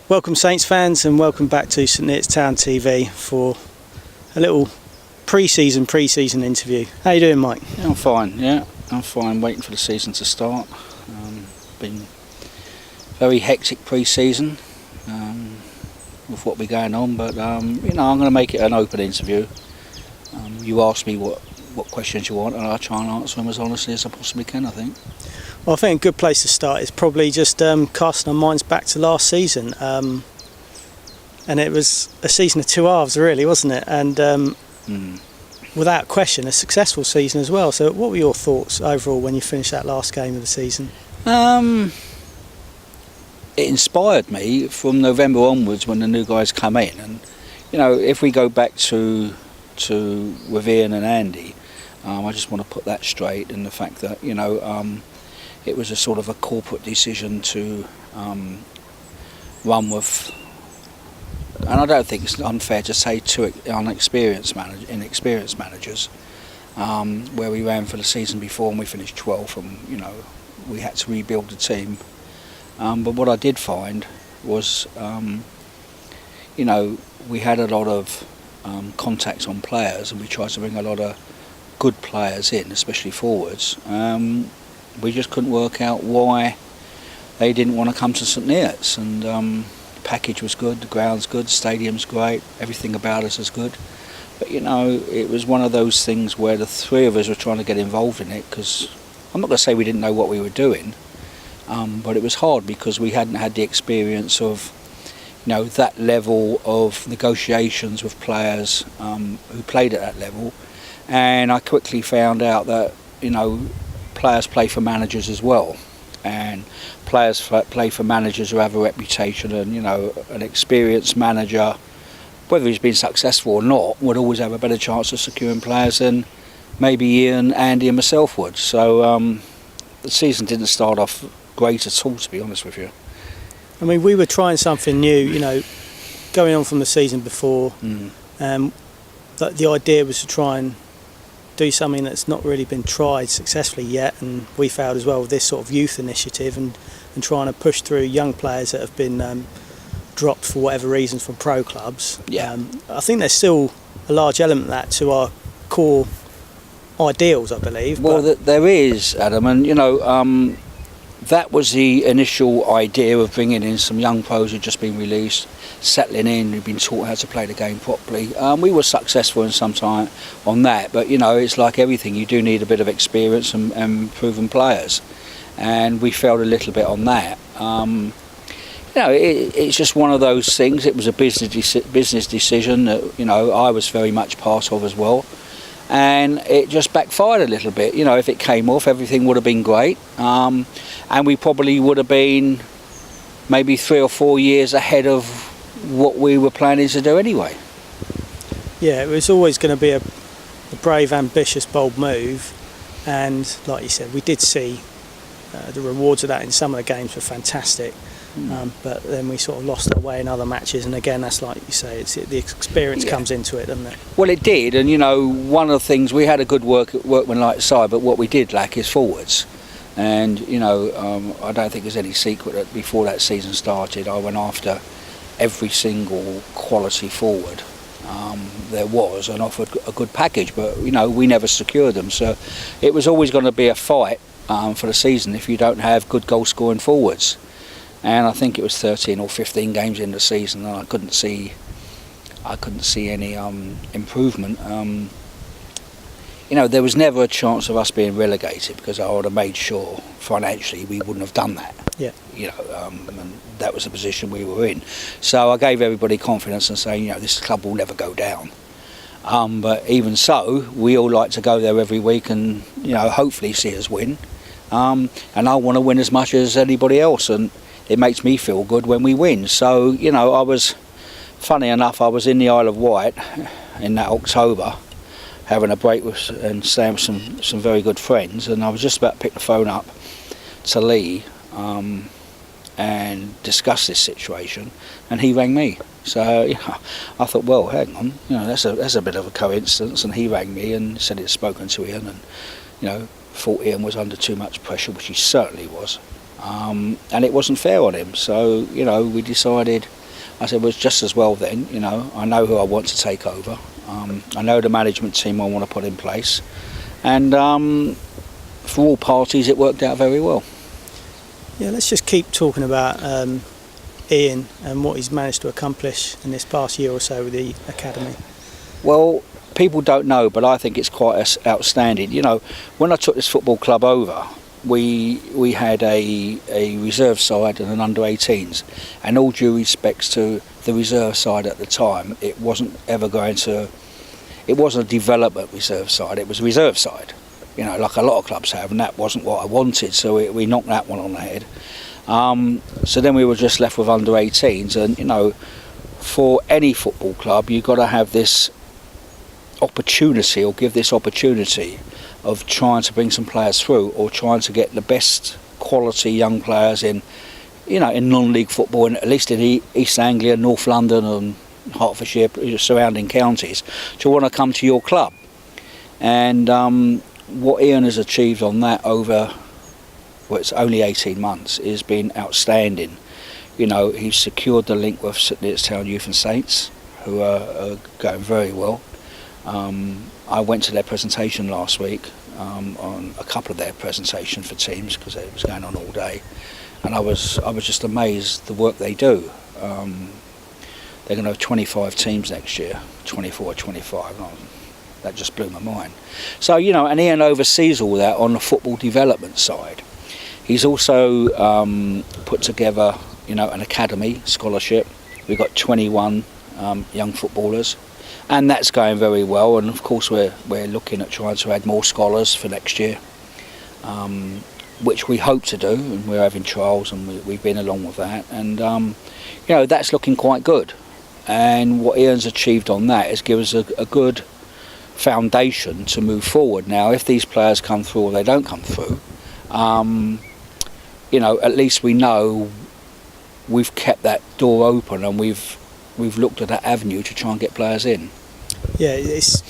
Welcome Saints fans, and welcome back to St Neots Town TV for a little pre-season interview. How you doing, Mike? Yeah, I'm fine, waiting for the season to start. Been very hectic pre-season with what we're going on, but I'm going to make it an open interview. You ask me what questions you want, and I'll try and answer them as honestly as I possibly can, I think. Well, I think a good place to start is probably just casting our minds back to last season. And it was a season of two halves, really, wasn't it? And without question, a successful season as well. So what were your thoughts overall when you finished that last game of the season? It inspired me from November onwards when the new guys come in. And, if we go back to with Ian and Andy, I just want to put that straight, in the fact that, it was a sort of a corporate decision to run with, and I don't think it's unfair to say two inexperienced managers, where we ran for the season before and we finished 12th, and we had to rebuild the team. But what I did find was, we had a lot of contacts on players, and we tried to bring a lot of good players in, especially forwards. We just couldn't work out why they didn't want to come to St Neots, and the package was good, the ground's good, the stadium's great, everything about us is good. But it was one of those things where the three of us were trying to get involved in it, because I'm not going to say we didn't know what we were doing, but it was hard because we hadn't had the experience of that level of negotiations with players who played at that level. And I quickly found out that players play for managers as well, and players play for managers who have a reputation, and an experienced manager, whether he's been successful or not, would always have a better chance of securing players than maybe Ian, Andy and myself would. So the season didn't start off great at all, to be honest with you. I mean, we were trying something new, going on from the season before. The idea was to try and do something that's not really been tried successfully yet, and we failed as well with this sort of youth initiative and trying to push through young players that have been dropped for whatever reasons from pro clubs. I think there's still a large element of that to our core ideals, I believe. Well, there is, Adam, and that was the initial idea of bringing in some young pros who'd just been released, settling in, who'd been taught how to play the game properly. We were successful in some time on that, but it's like everything, you do need a bit of experience and proven players, and we failed a little bit on that. It's just one of those things. It was a business decision that I was very much part of as well. And it just backfired a little bit. If it came off, everything would have been great, and we probably would have been maybe 3 or 4 years ahead of what we were planning to do anyway. Yeah, it was always going to be a brave, ambitious, bold move, and like you said, we did see the rewards of that in some of the games were fantastic. But then we sort of lost our way in other matches, and again, that's like you say, the experience comes into it, doesn't it? Well, it did, and one of the things, we had a good workmanlike side, but what we did lack is forwards. And I don't think there's any secret that before that season started, I went after every single quality forward there was and offered a good package, but we never secured them. So it was always going to be a fight for the season if you don't have good goal scoring forwards. And I think it was 13 or 15 games in the season, and I couldn't see any improvement. There was never a chance of us being relegated, because I would have made sure financially we wouldn't have done that. Yeah. And that was the position we were in. So I gave everybody confidence and saying, this club will never go down. But even so, we all like to go there every week and hopefully see us win. And I want to win as much as anybody else, and it makes me feel good when we win. So, funny enough, I was in the Isle of Wight in that October, having a break and staying with some very good friends, and I was just about to pick the phone up to Lee and discuss this situation, and he rang me. So I thought, well, hang on, that's a bit of a coincidence, and he rang me and said he'd spoken to Ian, and thought Ian was under too much pressure, which he certainly was. and it wasn't fair on him. So, we decided, I said, well, it's just as well then, I know who I want to take over. I know the management team I want to put in place. And for all parties, it worked out very well. Yeah, let's just keep talking about Ian and what he's managed to accomplish in this past year or so with the academy. Well, people don't know, but I think it's quite outstanding. When I took this football club over, we had a reserve side and an under-18s, and all due respects to the reserve side at the time, it wasn't a development reserve side, it was a reserve side, like a lot of clubs have, and that wasn't what I wanted, so we knocked that one on the head. So then we were just left with under-18s, and for any football club you've got to have this opportunity, or give this opportunity of trying to bring some players through, or trying to get the best quality young players in non-league football, and at least in East Anglia, North London and Hertfordshire, surrounding counties, to want to come to your club. And what Ian has achieved on that over, it's only 18 months, has been outstanding. He's secured the link with St Neots Town Youth and Saints, who are going very well. I went to their presentation last week, on a couple of their presentations for teams, because it was going on all day, and I was just amazed the work they do. They're going to have 25 teams next year, 24 or 25. That just blew my mind. So, and Ian oversees all that on the football development side. He's also put together, an academy scholarship. We've got 21 young footballers, and that's going very well. And of course, we're looking at trying to add more scholars for next year, which we hope to do. And we're having trials, and we've been along with that. And that's looking quite good. And what Ian's achieved on that is give us a good foundation to move forward. Now, if these players come through or they don't come through, at least we know we've kept that door open, and we've looked at that avenue to try and get players in. Yeah, it's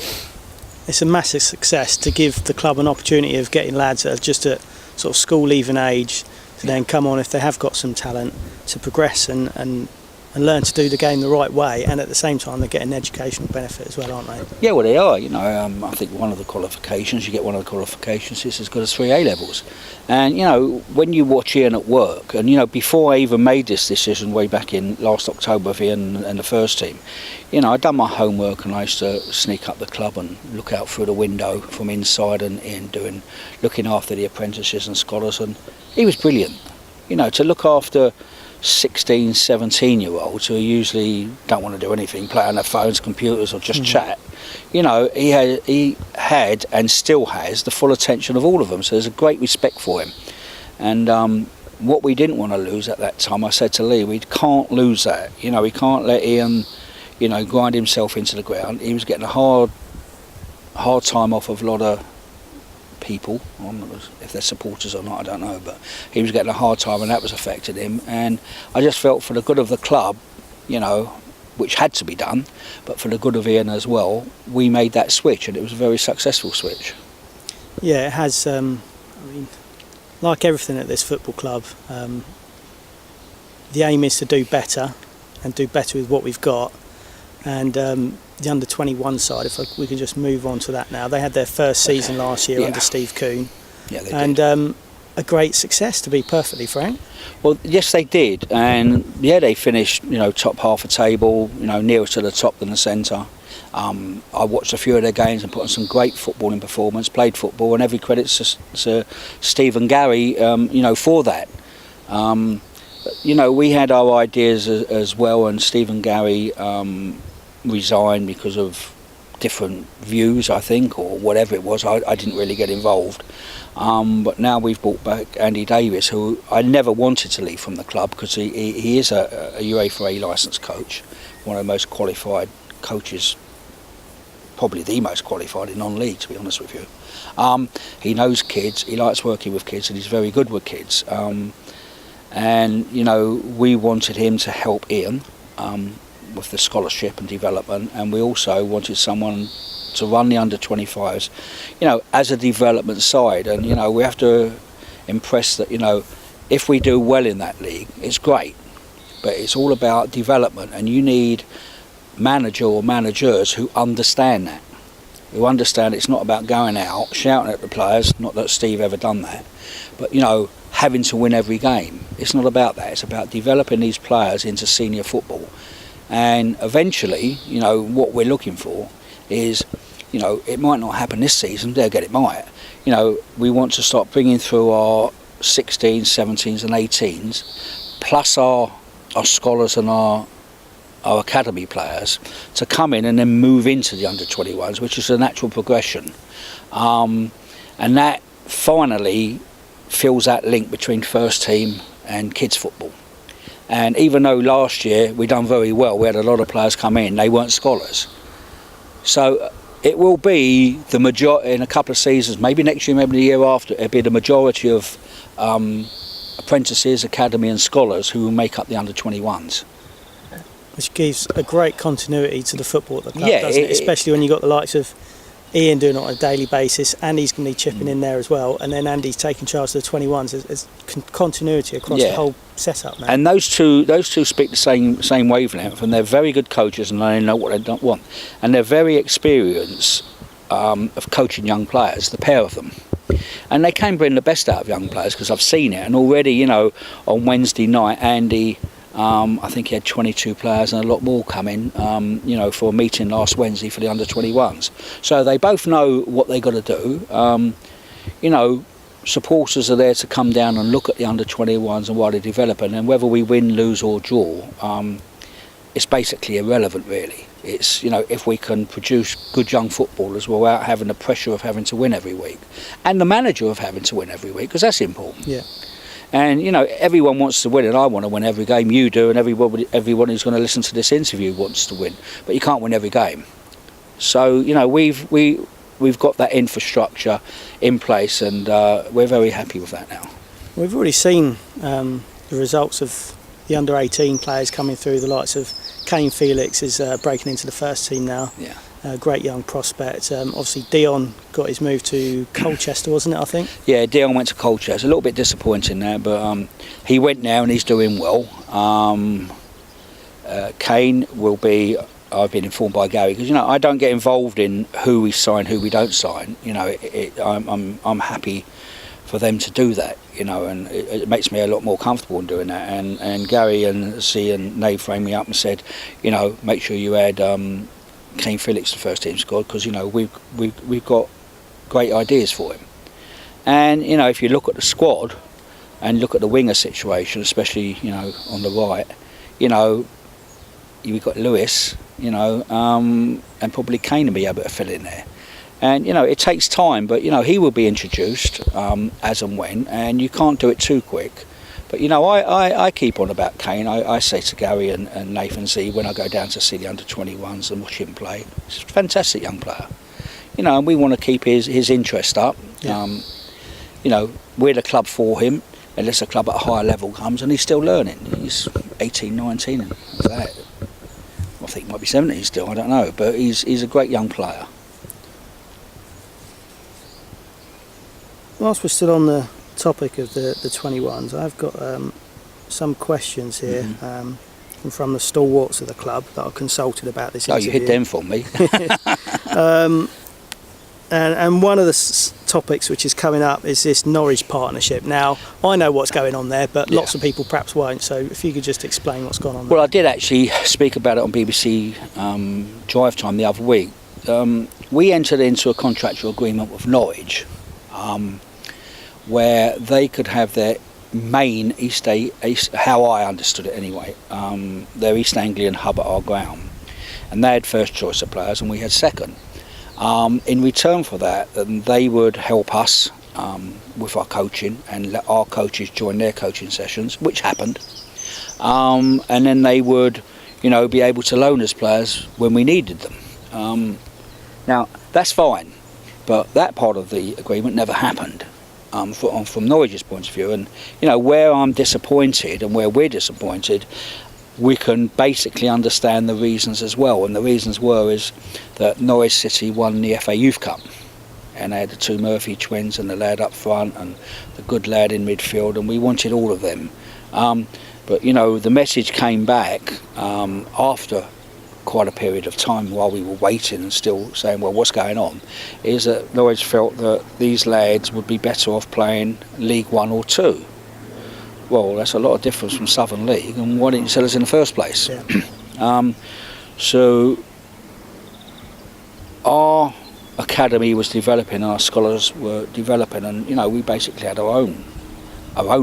a massive success to give the club an opportunity of getting lads that are just at sort of school leaving age to then come on, if they have got some talent, to progress and learn to do the game the right way, and at the same time they get an educational benefit as well, aren't they? Yeah, well, they are. I think one of the qualifications, is as good as 3 A-levels. And when you watch Ian at work, and before I even made this decision way back in last October with Ian and the first team, I'd done my homework, and I used to sneak up the club and look out through the window from inside and in, looking after the apprentices and scholars, and he was brilliant. To look after 16, 17-year-olds who usually don't want to do anything, play on their phones, computers, or just chat. He had and still has the full attention of all of them, so there's a great respect for him. And what we didn't want to lose at that time, I said to Lee, we can't lose that. We can't let Ian, grind himself into the ground. He was getting a hard time off of a lot of people, if they're supporters or not, I don't know, but he was getting a hard time, and that was affecting him. And I just felt, for the good of the club, which had to be done, but for the good of Ian as well, we made that switch, and it was a very successful switch. Yeah, it has. Like everything at this football club, the aim is to do better, and do better with what we've got. And the under-21 side, if we can just move on to that now, they had their first season last year under Steve Kearns. Yeah, they did. And a great success, to be perfectly frank. Well, yes, they did, and they finished, top half of the table, nearer to the top than the centre. I watched a few of their games and put on some great footballing performance, played football, and every credit to Steve and Gary, for that. We had our ideas as well, and Steve and Gary resigned because of different views, I think, or whatever it was. I didn't really get involved. But now we've brought back Andy Davis, who I never wanted to leave from the club, because he is a UEFA licensed coach, one of the most qualified coaches, probably the most qualified in non-league, to be honest with you. He knows kids, he likes working with kids, and he's very good with kids. And we wanted him to help Ian with the scholarship and development, and we also wanted someone to run the under-25s, as a development side. And we have to impress that if we do well in that league, it's great. But it's all about development, and you need manager or managers who understand that. Who understand it's not about going out, shouting at the players, not that Steve ever done that, but having to win every game. It's not about that. It's about developing these players into senior football. And eventually, what we're looking for is, it might not happen this season, they'll get it might. We want to start bringing through our 16s, 17s and 18s, plus our scholars and our academy players, to come in and then move into the under-21s, which is a natural progression. And that finally fills that link between first team and kids football. And even though last year we done very well, we had a lot of players come in, they weren't scholars. So it will be the majority in a couple of seasons, maybe next year, maybe the year after, it'll be the majority of apprentices, academy and scholars who will make up the under-21s. Which gives a great continuity to the football at the club, Yeah, doesn't it? Especially when you've got the likes of Ian doing it on a daily basis. Andy's going to be chipping in there as well, and then Andy's taking charge of the 21s. There's continuity across the whole setup now. And those two speak the same wavelength, and they're very good coaches, and they know what they don't want, and they're very experienced of coaching young players, the pair of them. And they can bring the best out of young players, because I've seen it. And already, on Wednesday night, Andy, I think he had 22 players and a lot more coming, for a meeting last Wednesday for the under-21s. So they both know what they got to do. Supporters are there to come down and look at the under-21s and while they're developing. And whether we win, lose or draw, it's basically irrelevant, really. It's, if we can produce good young footballers without having the pressure of having to win every week. And the manager of having to win every week, because that's important. Yeah. And everyone wants to win, and I want to win every game. You do, and everyone who's going to listen to this interview wants to win. But you can't win every game. So we've got that infrastructure in place, and we're very happy with that now. We've already seen the results of the under-18 players coming through. The likes of Kane Felix is breaking into the first team now. Yeah. Great young prospect. Obviously Dion got his move to Colchester, wasn't it, I think? Yeah, Dion went to Colchester. A little bit disappointing there, but he went now and he's doing well. Kane will be, I've been informed by Gary, because I don't get involved in who we sign, who we don't sign. I'm happy for them to do that, and it makes me a lot more comfortable in doing that. And Gary and C and Nave framed me up and said, make sure you add Kane Felix to first team squad, because we've got great ideas for him. And if you look at the squad and look at the winger situation, especially on the right, we've got Lewis, and probably Kane will be able to fill in there. And it takes time, but he will be introduced as and when, and you can't do it too quick. But I keep on about Kane. I say to Gary and Nathan Z when I go down to see the under-21s and watch him play, he's a fantastic young player. And we want to keep his interest up. Yeah. We're the club for him, unless a club at a higher level comes, and he's still learning. He's 18, 19, and that. I think he might be 17 still, I don't know, but he's a great young player. Whilst we're still on the topic of the 21s, I've got some questions here from the stalwarts of the club that I consulted about this interview. Oh, you hid them for me. And one of the topics which is coming up is this Norwich partnership. Now, I know what's going on there, but lots of people perhaps won't, so if you could just explain what's going on there. Well, I did actually speak about it on BBC Drive Time the other week. We entered into a contractual agreement with Norwich, where they could have their main East, how I understood it anyway, their East Anglian hub at our ground, and they had first choice of players and we had second. In return for that, they would help us with our coaching and let our coaches join their coaching sessions, which happened, and then they would be able to loan us players when we needed them. Now that's fine, but that part of the agreement never happened. From Norwich's point of view, and where I'm disappointed and where we're disappointed, we can basically understand the reasons as well. And the reasons is that Norwich City won the FA Youth Cup, and they had the two Murphy twins and the lad up front and the good lad in midfield, and we wanted all of them. But you know, the message came back after quite a period of time while we were waiting and still saying, well, what's going on, is that Norwich felt that these lads would be better off playing League 1 or 2. Well, that's a lot of difference from Southern League, and why didn't you sell us in the first place? Yeah. So our academy was developing, our scholars were developing, and you know, we basically had our own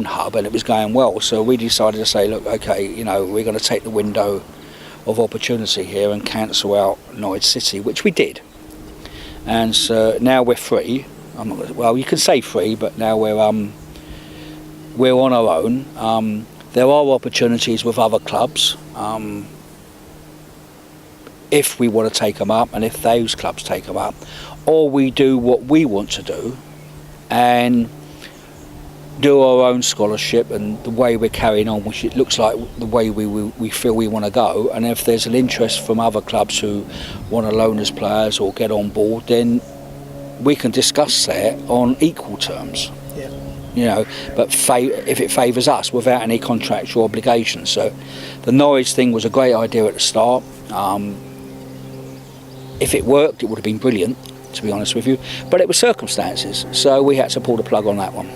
hub, and it was going well. So we decided to say, look, okay, you know, we're going to take the window of opportunity here and cancel out Norwich City, which we did. And so now we're free. Well, you can say free, but now we're on our own. There are opportunities with other clubs if we want to take them up, and if those clubs take them up, or we do what we want to do and do our own scholarship and the way we're carrying on, which it looks like the way we feel we want to go. And if there's an interest from other clubs who want to loan us players or get on board, then we can discuss that on equal terms. Yeah. You know, but if it favours us without any contractual obligations. So the Norwich thing was a great idea at the start. If it worked, it would have been brilliant, to be honest with you. But it was circumstances, so we had to pull the plug on that one.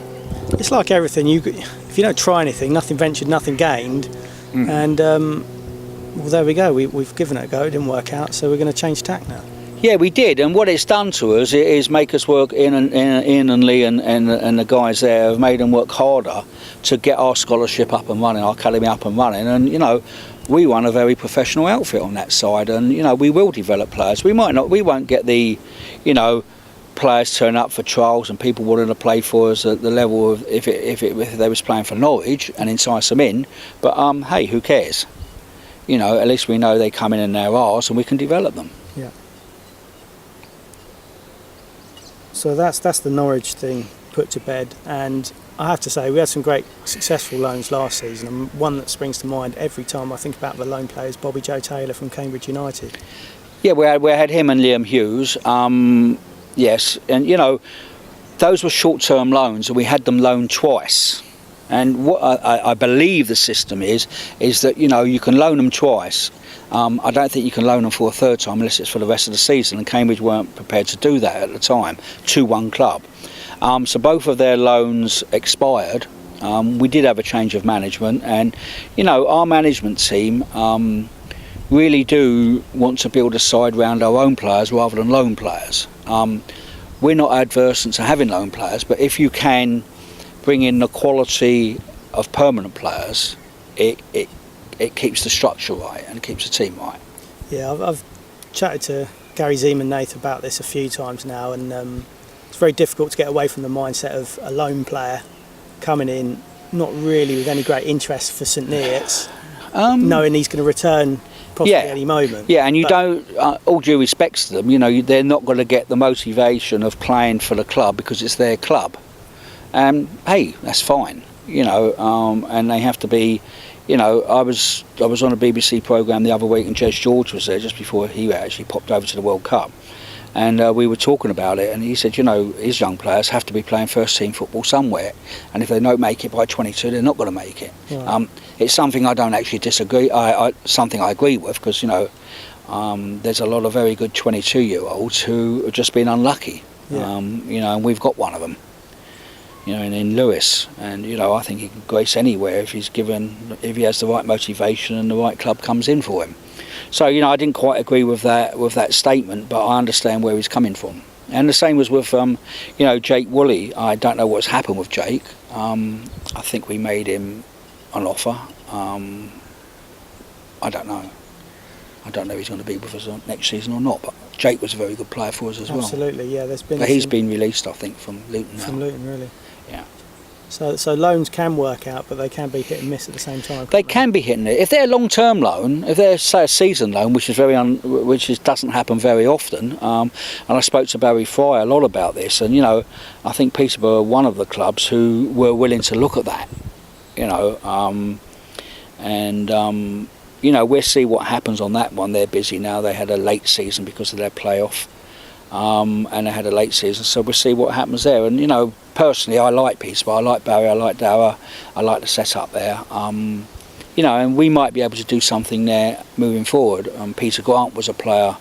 It's like everything. If you don't try anything, nothing ventured, nothing gained. And well, there we go. We've given it a go. It didn't work out, so we're going to change tack now. Yeah, we did, and what it's done to us is make us work. Ian and Lee and the guys there have made them work harder to get our scholarship up and running, our academy up and running. And you know, we run a very professional outfit on that side, and you know, we will develop players. We won't get the, you know, players turn up for trials and people wanting to play for us at the level of if they was playing for Norwich and entice them in. But hey, who cares? You know, at least we know they come in and they're ours, and we can develop them. Yeah. So that's the Norwich thing put to bed, and I have to say we had some great successful loans last season, and one that springs to mind every time I think about the loan players, Bobby Joe Taylor from Cambridge United. Yeah, we had him and Liam Hughes. Yes, and you know, those were short-term loans, and we had them loaned twice. And what I believe the system is that, you know, you can loan them twice. I don't think you can loan them for a third time unless it's for the rest of the season, and Cambridge weren't prepared to do that at the time to one club. So both of their loans expired. We did have a change of management, and you know, our management team really do want to build a side around our own players rather than loan players. We're not adverse to having loan players, but if you can bring in the quality of permanent players, it keeps the structure right and it keeps the team right. Yeah, I've chatted to Gary Zeman-Nath about this a few times now, and it's very difficult to get away from the mindset of a loan player coming in not really with any great interest for St Neots, knowing he's going to return possibly any moment. Yeah, and you don't, all due respect to them, you know, they're not going to get the motivation of playing for the club because it's their club. Hey, that's fine, you know, and they have to be, you know, I was on a BBC programme the other week, and Jez George was there just before he actually popped over to the World Cup. And we were talking about it, and he said, you know, his young players have to be playing first team football somewhere, and if they don't make it by 22, they're not going to make it. Right. It's something I don't actually disagree, something I agree with, because, you know, there's a lot of very good 22-year-olds who have just been unlucky, you know, and we've got one of them, you know, in Lewis, and, you know, I think he can grace anywhere if he has the right motivation and the right club comes in for him. So, you know, I didn't quite agree with that statement, but I understand where he's coming from. And the same was with, you know, Jake Woolley. I don't know what's happened with Jake. I think we made him an offer. I don't know. I don't know if he's going to be with us next season or not, but Jake was a very good player for us as well. Absolutely, yeah. But he's been released, I think, from Luton now. From Luton, really. Yeah. So loans can work out, but they can be hit and miss at the same time. They can be hit and miss. If they're a long-term loan, if they're, say, a season loan, which doesn't happen very often, and I spoke to Barry Fry a lot about this, and, you know, I think Peterborough are one of the clubs who were willing to look at that, you know, you know, we'll see what happens on that one. They're busy now. They had a late season because of their playoff. and they had a late season, so we'll see what happens there. And you know, personally, I like Peterborough, I like Barry, I like Dower, I like the setup there. You know, and we might be able to do something there moving forward. Peter Grant was a player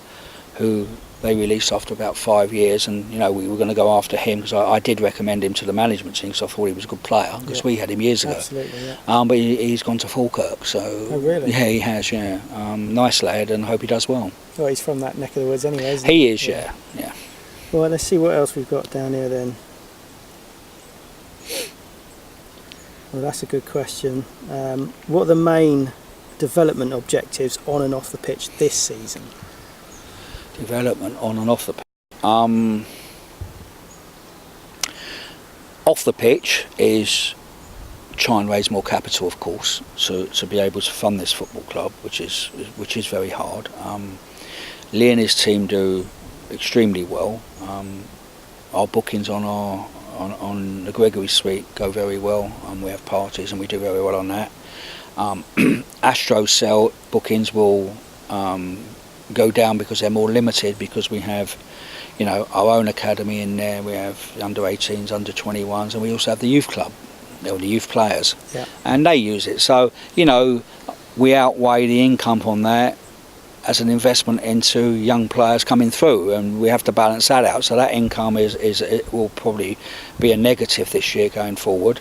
who they released after about 5 years, and you know, we were going to go after him because I did recommend him to the management team because I thought he was a good player, because we had him years ago. Absolutely, yeah. But he's gone to Falkirk, so oh, really? yeah, he has. Yeah, nice lad, and hope he does well. Well, he's from that neck of the woods anyway, isn't He is, yeah. Well, let's see what else we've got down here then. Well, that's a good question. What are the main development objectives on and off the pitch this season? Development on and off the pitch. Off the pitch is try and raise more capital, of course, to be able to fund this football club, which is very hard. Lee and his team do extremely well. Our bookings on the Gregory Suite go very well. We have parties and we do very well on that. Astro Cell bookings will go down because they're more limited, because we have, you know, our own academy in there. We have under 18s, under 21s, and we also have the youth club, or the youth players, and they use it. So you know, we outweigh the income on that as an investment into young players coming through, and we have to balance that out. So that income it will probably be a negative this year going forward.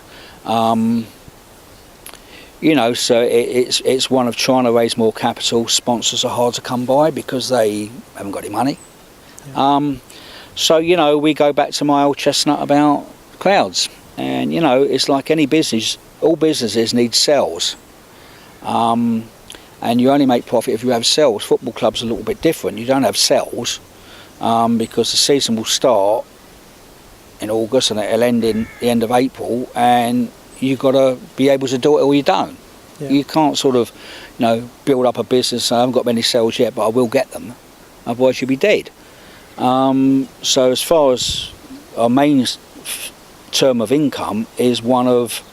You know, so it's one of trying to raise more capital. Sponsors are hard to come by because they haven't got any money. So you know, we go back to my old chestnut about crowds, and you know, it's like any business. All businesses need sales. And you only make profit if you have sales. Football clubs are a little bit different. You don't have sales because the season will start in August and it'll end in the end of April, and you've got to be able to do it or you don't. You can't sort of, you know, build up a business. I haven't got many sales yet, but I will get them. Otherwise you'll be dead. So as far as our main term of income is one of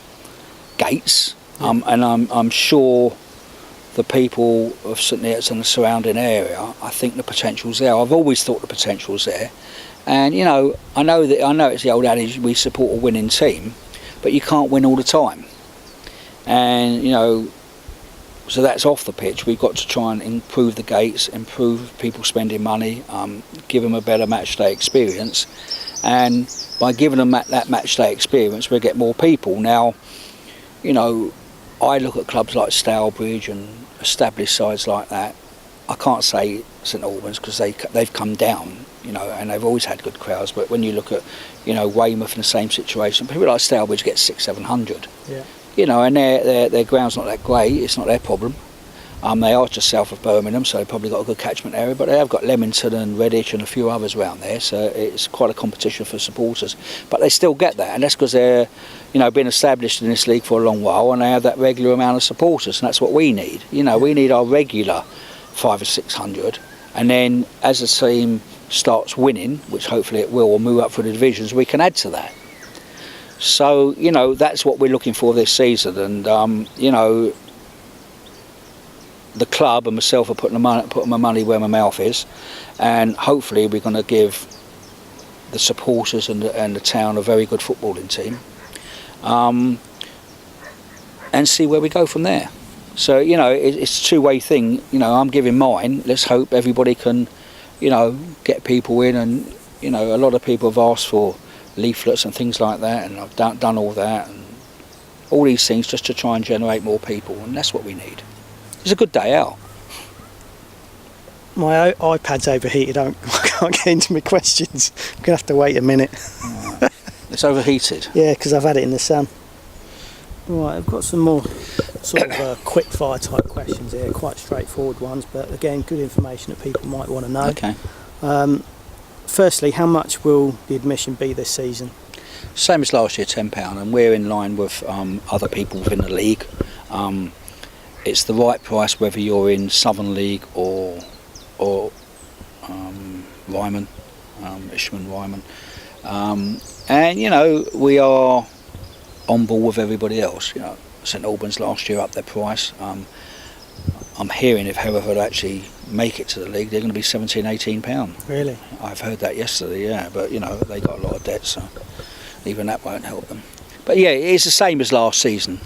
gates, and I'm sure the people of St Neots and the surrounding area, I think the potential's there. I've always thought the potential's there, and you know, I know it's the old adage, we support a winning team, but you can't win all the time. And you know, so that's off the pitch. We've got to try and improve the gates, improve people spending money, give them a better match day experience, and by giving them that match day experience, we'll get more people. Now, you know, I look at clubs like Stourbridge and established sides like that. I can't say St Albans because they've come down, you know, and they've always had good crowds. But when you look at, you know, Weymouth in the same situation, people like Stourbridge get 600-700. You know, and their ground's not that great. It's not their problem. They are just south of Birmingham, so they've probably got a good catchment area, but they have got Leamington and Redditch and a few others around there, so it's quite a competition for supporters. But they still get that, and that's because they're, you know, been established in this league for a long while, and they have that regular amount of supporters, and that's what we need. You know, we need our regular 500 or 600, and then as the team starts winning, which hopefully it will, or move up through the divisions, we can add to that. So, you know, that's what we're looking for this season, and, you know, the club and myself are putting my money where my mouth is, and hopefully we're going to give the supporters and the town a very good footballing team, and see where we go from there. So, you know, it's a two-way thing. You know, I'm giving mine. Let's hope everybody can, you know, get people in, and you know, a lot of people have asked for leaflets and things like that, and I've done all that and all these things just to try and generate more people, and that's what we need. It's a good day out. My iPad's overheated. I can't get into my questions. I'm going to have to wait a minute. It's overheated? Yeah, because I've had it in the sun. Right, I've got some more sort of quick fire type questions here, quite straightforward ones, but again, good information that people might want to know. Okay. Firstly, how much will the admission be this season? Same as last year, £10, and we're in line with other people within the league. It's the right price whether you're in Southern League or Ryman, Isham Ryman, and you know, we are on board with everybody else. You know, St Albans last year upped their price. I'm hearing if Hereford actually make it to the league, they're going to be £17-18. Really? I've heard that yesterday, yeah. But, you know, they got a lot of debt, so even that won't help them. But, yeah, it's the same as last season.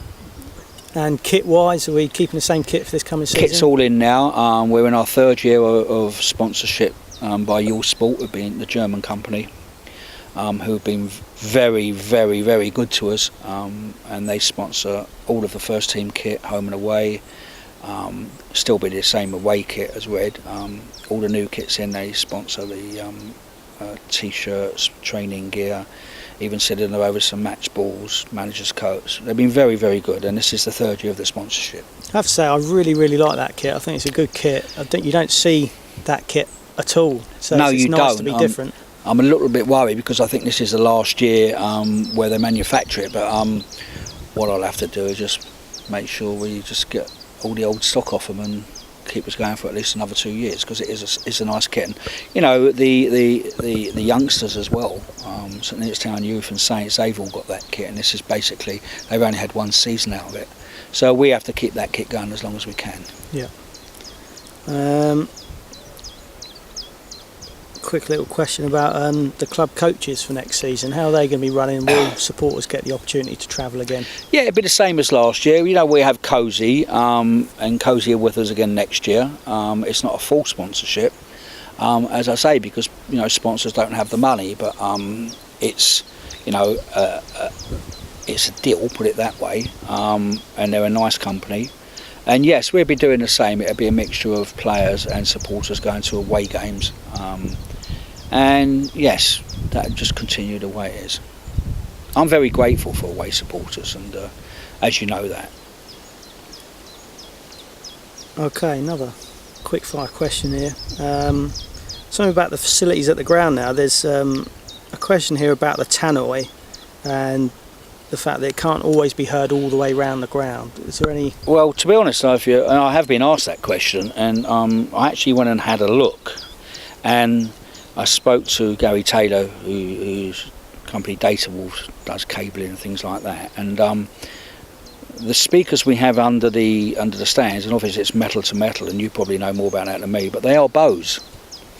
And kit-wise, are we keeping the same kit for this coming season? Kit's all in now. We're in our third year of sponsorship by Your Sport, who've been the German company, who've been very, very, very good to us. And they sponsor all of the first team kit, home and away. Still be the same away kit as Red. All the new kits in, they sponsor the t-shirts, training gear, even sending them over some match balls, managers' coats. They've been very, very good, and this is the third year of the sponsorship. I have to say, I really, really like that kit. I think it's a good kit. I think you don't see that kit at all, so No, it's you nice don't. to be different. I'm a little bit worried because I think this is the last year where they manufacture it, but what I'll have to do is just make sure we just get all the old stock off them and keep us going for at least another 2 years, because it's a nice kit. And, you know, the youngsters as well, St Neots Youth and Saints, they've all got that kit, and this is basically, they've only had one season out of it, so we have to keep that kit going as long as we can. Yeah. Quick little question about the club coaches for next season. How are they going to be running? Will supporters get the opportunity to travel again? Yeah, it'll be the same as last year. You know, we have Cozy, and Cozy are with us again next year. It's not a full sponsorship, as I say, because, you know, sponsors don't have the money, but it's, you know, it's a deal, put it that way, and they're a nice company. And yes, we'll be doing the same. It'll be a mixture of players and supporters going to away games. And yes, that'll just continue the way it is. I'm very grateful for away supporters, and as you know that. Okay, another quick fire question here. Something about the facilities at the ground now. There's a question here about the tannoy and the fact that it can't always be heard all the way around the ground. Is there any... Well, to be honest, I have been asked that question, and I actually went and had a look, and I spoke to Gary Taylor, whose company Data Wolf does cabling and things like that, and the speakers we have under the stands, and obviously it's metal to metal, and you probably know more about that than me, but they are Bose.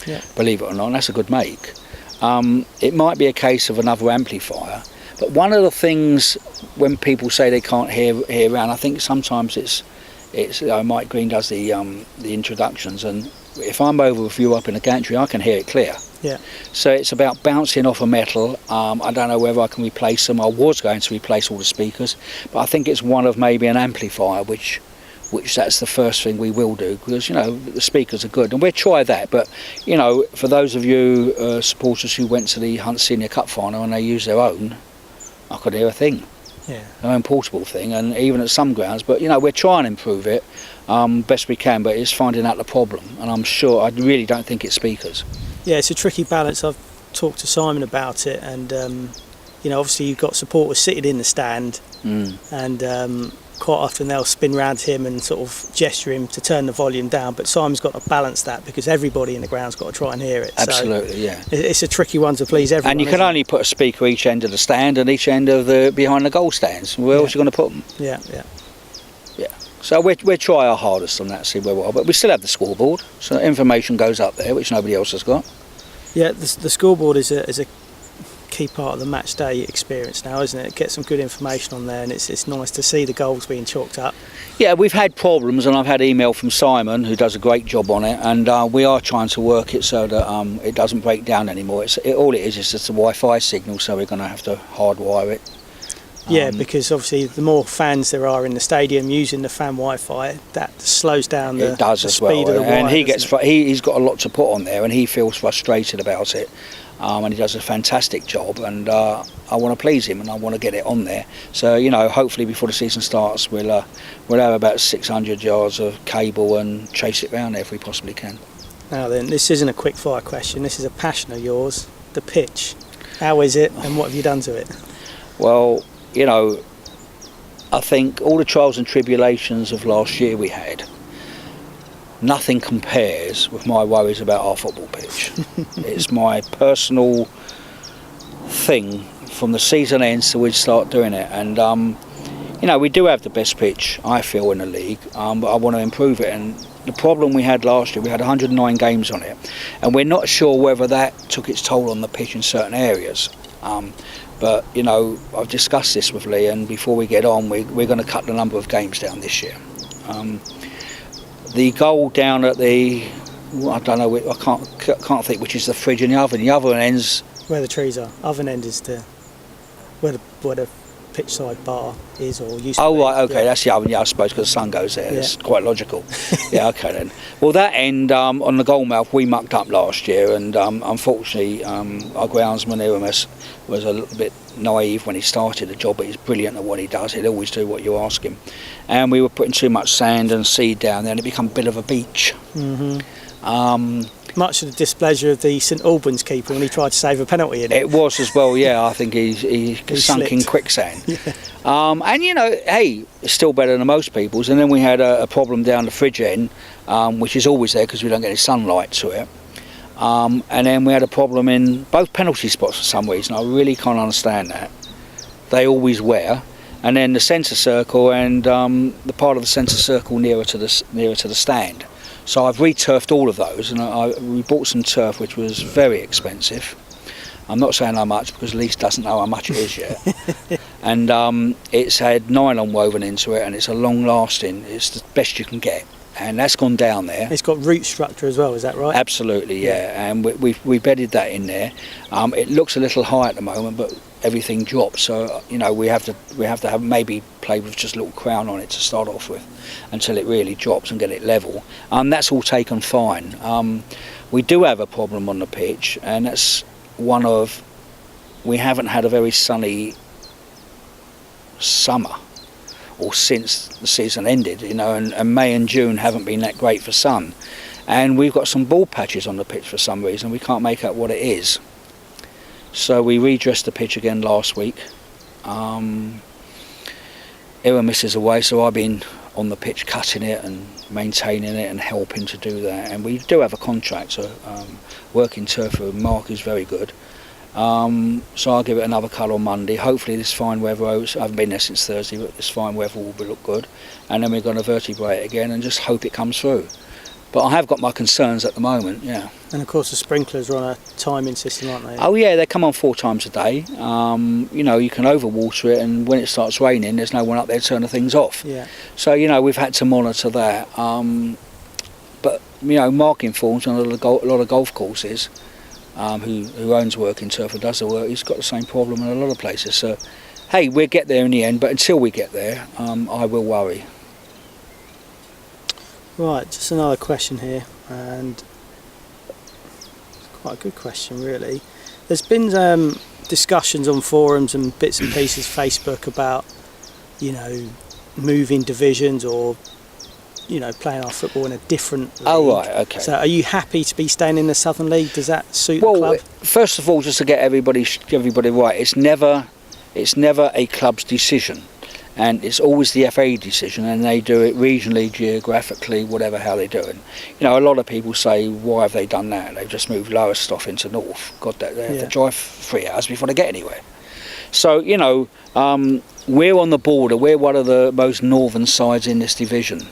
Yeah. Believe it or not, and that's a good make. It might be a case of another amplifier, but one of the things when people say they can't hear around, I think sometimes it's you know, Mike Green does the introductions, and if I'm over with you up in the gantry, I can hear it clear. Yeah. So it's about bouncing off a metal. I don't know whether I can replace them. I was going to replace all the speakers, but I think it's one of maybe an amplifier, which that's the first thing we will do, because, you know, the speakers are good, and we'll try that. But, you know, for those of you supporters who went to the Hunt Senior Cup final and they used their own, I couldn't hear a thing. Yeah. Their own portable thing, and even at some grounds. But, you know, we're trying to improve it best we can, but it's finding out the problem, and I'm sure, I really don't think it's speakers. Yeah, it's a tricky balance. I've talked to Simon about it, and you know, obviously you've got supporters sitting in the stand, and quite often they'll spin round to him and sort of gesture him to turn the volume down, but Simon's got to balance that because everybody in the ground's got to try and hear it. Absolutely, so yeah. It's a tricky one to please everyone. And you can only put a speaker each end of the stand and each end of the behind the goal stands. Where else are you going to put them? Yeah. So we'll try our hardest on that, see where we are, but we still have the scoreboard, so information goes up there, which nobody else has got. Yeah, the scoreboard is a key part of the match day experience now, isn't it? It gets some good information on there, and it's nice to see the goals being chalked up. Yeah, we've had problems, and I've had email from Simon, who does a great job on it, and we are trying to work it so that it doesn't break down anymore. All it is just a Wi-Fi signal, so we're going to have to hardwire it. Yeah, because obviously the more fans there are in the stadium using the fan Wi-Fi, that slows down the speed of the wire. And he's got a lot to put on there, and he feels frustrated about it. And he does a fantastic job, and I want to please him, and I want to get it on there. So, you know, hopefully before the season starts, we'll have about 600 yards of cable and chase it round there if we possibly can. Now then, this isn't a quick fire question. This is a passion of yours. The pitch. How is it, and what have you done to it? Well, you know, I think all the trials and tribulations of last year we had, nothing compares with my worries about our football pitch. It's my personal thing from the season ends till we start doing it, and you know, we do have the best pitch, I feel, in the league, but I want to improve it. And the problem we had last year, we had 109 games on it, and we're not sure whether that took its toll on the pitch in certain areas. But, you know, I've discussed this with Lee, and before we get on, we're going to cut the number of games down this year. The goal down at the, I don't know, I can't think which is the fridge and the oven. The other end's where the trees are. Oven end is where the pitch side bar is, or used to be. Oh right, okay, that's the oven. Yeah, I suppose because the sun goes there. It's quite logical. Yeah, okay then. Well, that end on the goal mouth we mucked up last year, and unfortunately our groundsman Aramis was a little bit naive when he started the job, but he's brilliant at what he does. He'll always do what you ask him. And we were putting too much sand and seed down there, and it became a bit of a beach. Much to the displeasure of the St Albans keeper when he tried to save a penalty in it. It was as well, yeah. I think he sunk in quicksand. And you know, hey, it's still better than most people's. And then we had a problem down the fridge end, which is always there because we don't get any sunlight to it. And then we had a problem in both penalty spots for some reason. I really can't understand that. They always were. And then the centre circle and the part of the centre circle nearer to the stand. So I've re-turfed all of those, and we bought some turf which was very expensive. I'm not saying how much because Lise doesn't know how much it is yet. And it's had nylon woven into it, and it's a long-lasting. It's the best you can get, and that's gone down there. It's got root structure as well, is that right? Absolutely, yeah. And we bedded that in there. It looks a little high at the moment, but everything drops. So you know we have to have maybe play with just a little crown on it to start off with, until it really drops and get it level. That's all taken fine. We do have a problem on the pitch, and that's one of, we haven't had a very sunny summer, or since the season ended, you know, and May and June haven't been that great for sun. And we've got some bald patches on the pitch for some reason. We can't make out what it is. So we redressed the pitch again last week. Aramis is away, so I've been on the pitch cutting it and maintaining it and helping to do that. And we do have a contractor working turf with Mark, who's very good. So I'll give it another cut on Monday. Hopefully this fine weather, I haven't been there since Thursday, but this fine weather will look good. And then we're going to vertebrate it again and just hope it comes through. But I have got my concerns at the moment, yeah. And of course the sprinklers are on a timing system, aren't they? Oh yeah, they come on 4 times a day. You know, you can overwater it, and when it starts raining there's no one up there to turn the things off. Yeah. So, you know, we've had to monitor that. But, you know, Mark informs on a lot of golf courses, who owns working turf and does the work, he's got the same problem in a lot of places. So, hey, we'll get there in the end, but until we get there, I will worry. Right, just another question here, and it's quite a good question really. There's been discussions on forums and bits and pieces Facebook about, you know, moving divisions or, you know, playing our football in a different league. Oh right, okay. So are you happy to be staying in the Southern League? Does that suit the club? First of all, just to get everybody right, it's never a club's decision. And it's always the FA decision, and they do it regionally, geographically, whatever, how they do it. You know, a lot of people say, why have they done that? They've just moved Lowestoft into North. God, they have to drive 3 hours before they get anywhere. So, you know, we're on the border. We're one of the most northern sides in this division.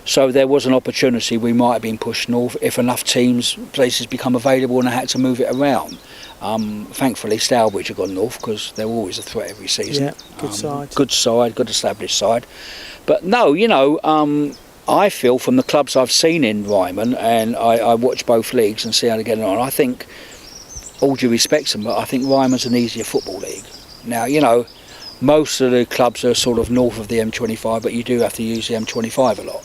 So there was an opportunity. We might have been pushed north if enough places become available and I had to move it around. Thankfully Stourbridge have gone north because they're always a threat every season. Yeah, good side. Good side, good established side. But no, you know, I feel from the clubs I've seen in Ryman, and I watch both leagues and see how they're getting on, I think, all due respect to them, but I think Ryman's an easier football league. Now, you know, most of the clubs are sort of north of the M25, but you do have to use the M25 a lot.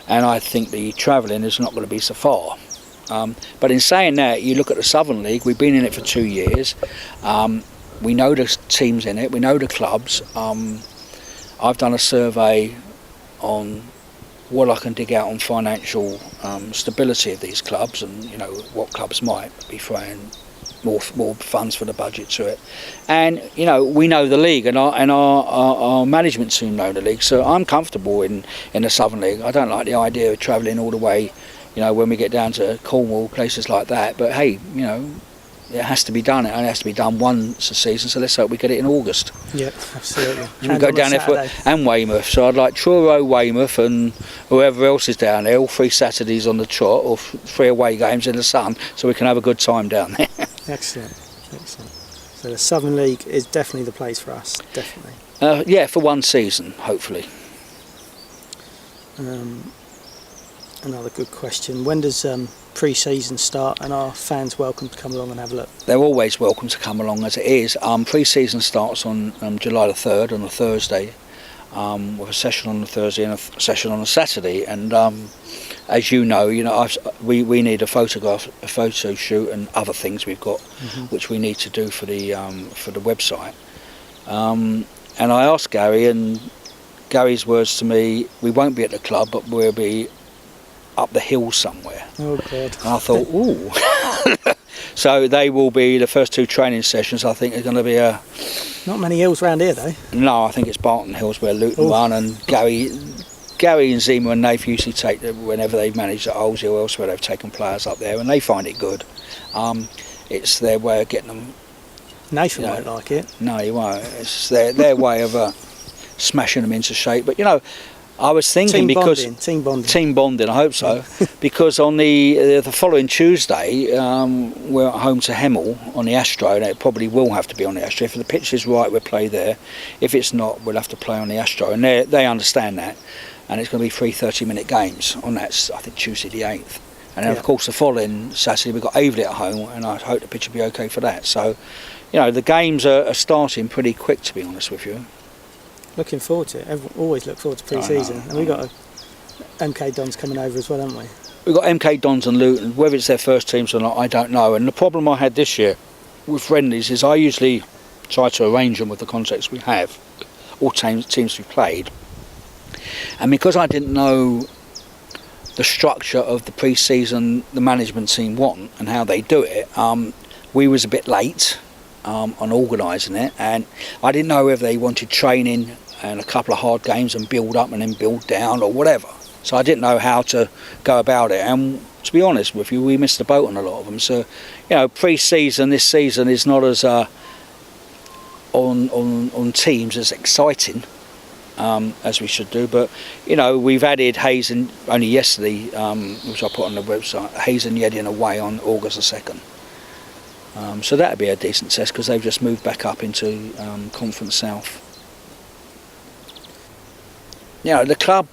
And I think the travelling is not going to be so far. But in saying that, you look at the Southern League, we've been in it for 2 years. We know the teams in it, we know the clubs. I've done a survey on what I can dig out on financial stability of these clubs, and you know what clubs might be throwing more funds for the budget to it. And you know, we know the league, and our management team know the league, so I'm comfortable in the Southern League. I don't like the idea of travelling all the way, you know, when we get down to Cornwall, places like that. But hey, you know, it has to be done. It only has to be done once a season, so let's hope we get it in August. Yep, absolutely. We go down there and Weymouth, so I'd like Truro, Weymouth and whoever else is down there, all 3 Saturdays on the trot, or 3 away games in the sun, so we can have a good time down there. Excellent. So the Southern League is definitely the place for us, definitely. Yeah, for one season, hopefully. Another good question. When does pre-season start, and are fans welcome to come along and have a look? They're always welcome to come along as it is. Pre-season starts on July the 3rd, on a Thursday, with a session on the Thursday and a session on a Saturday. And as you know, we need a photo shoot and other things we've got, which we need to do for the website. And I asked Gary, and Gary's words to me: we won't be at the club, but we'll be up the hill somewhere. Oh God. And I thought, ooh. So they will be the first 2 training sessions. I think are going to be not many hills around here though. No, I think it's Barton Hills where Luton run, and Gary and Zima and Nath usually take them whenever they've managed at Olsey or elsewhere. They've taken players up there, and they find it good. It's their way of getting them. Nathan won't like it. No, he won't. It's their way of smashing them into shape. But I was thinking team bonding. I hope so, because on the following Tuesday we're at home to Hemel on the Astro, and it probably will have to be on the Astro. If the pitch is right, we'll play there. If it's not, we'll have to play on the Astro, and they understand that. And it's going to be 3 30-minute games on that. I think Tuesday the 8th, and then of course the following Saturday we've got Aveley at home, and I hope the pitch will be okay for that. So, the games are starting pretty quick, to be honest with you. Looking forward to it. Always look forward to pre-season. And we've got MK Dons coming over as well, haven't we? We've got MK Dons and Luton. Whether it's their first teams or not, I don't know. And the problem I had this year with friendlies is I usually try to arrange them with the contacts we have, all teams we've played. And because I didn't know the structure of the pre-season the management team want and how they do it, we was a bit late on organising it, and I didn't know whether they wanted training and a couple of hard games and build up and then build down or whatever. So I didn't know how to go about it, and to be honest with you, we missed the boat on a lot of them. So, pre-season this season is not as on teams as exciting as we should do. But we've added Hayes and only yesterday, which I put on the website, Hayes and Yedding away on August the 2nd. So that'd be a decent test because they've just moved back up into Conference South. The club,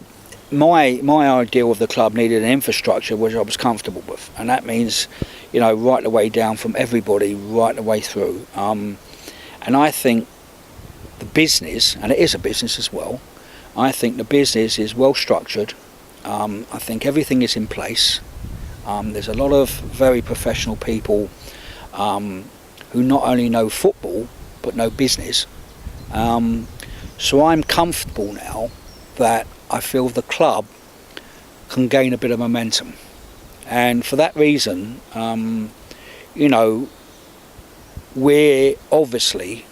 my ideal of the club needed an infrastructure which I was comfortable with, and that means, right the way down from everybody, right the way through. And I think the business, and it is a business as well, I think the business is well structured. I think everything is in place. There's a lot of very professional people who not only know football but know business. So I'm comfortable now that I feel the club can gain a bit of momentum, and for that reason, we're obviously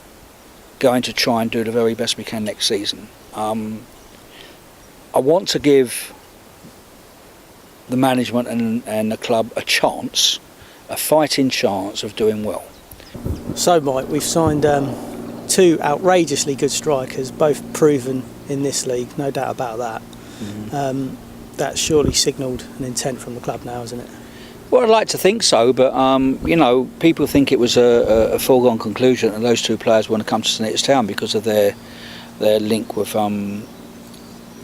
going to try and do the very best we can next season. I want to give the management and the club a chance, a fighting chance of doing well. So Mike, we've signed 2 outrageously good strikers, both proven in this league, no doubt about that. Mm-hmm. That's surely signalled an intent from the club now, isn't it? Well, I'd like to think so, but people think it was a foregone conclusion and those 2 players want to come to St Neots Town because of their link with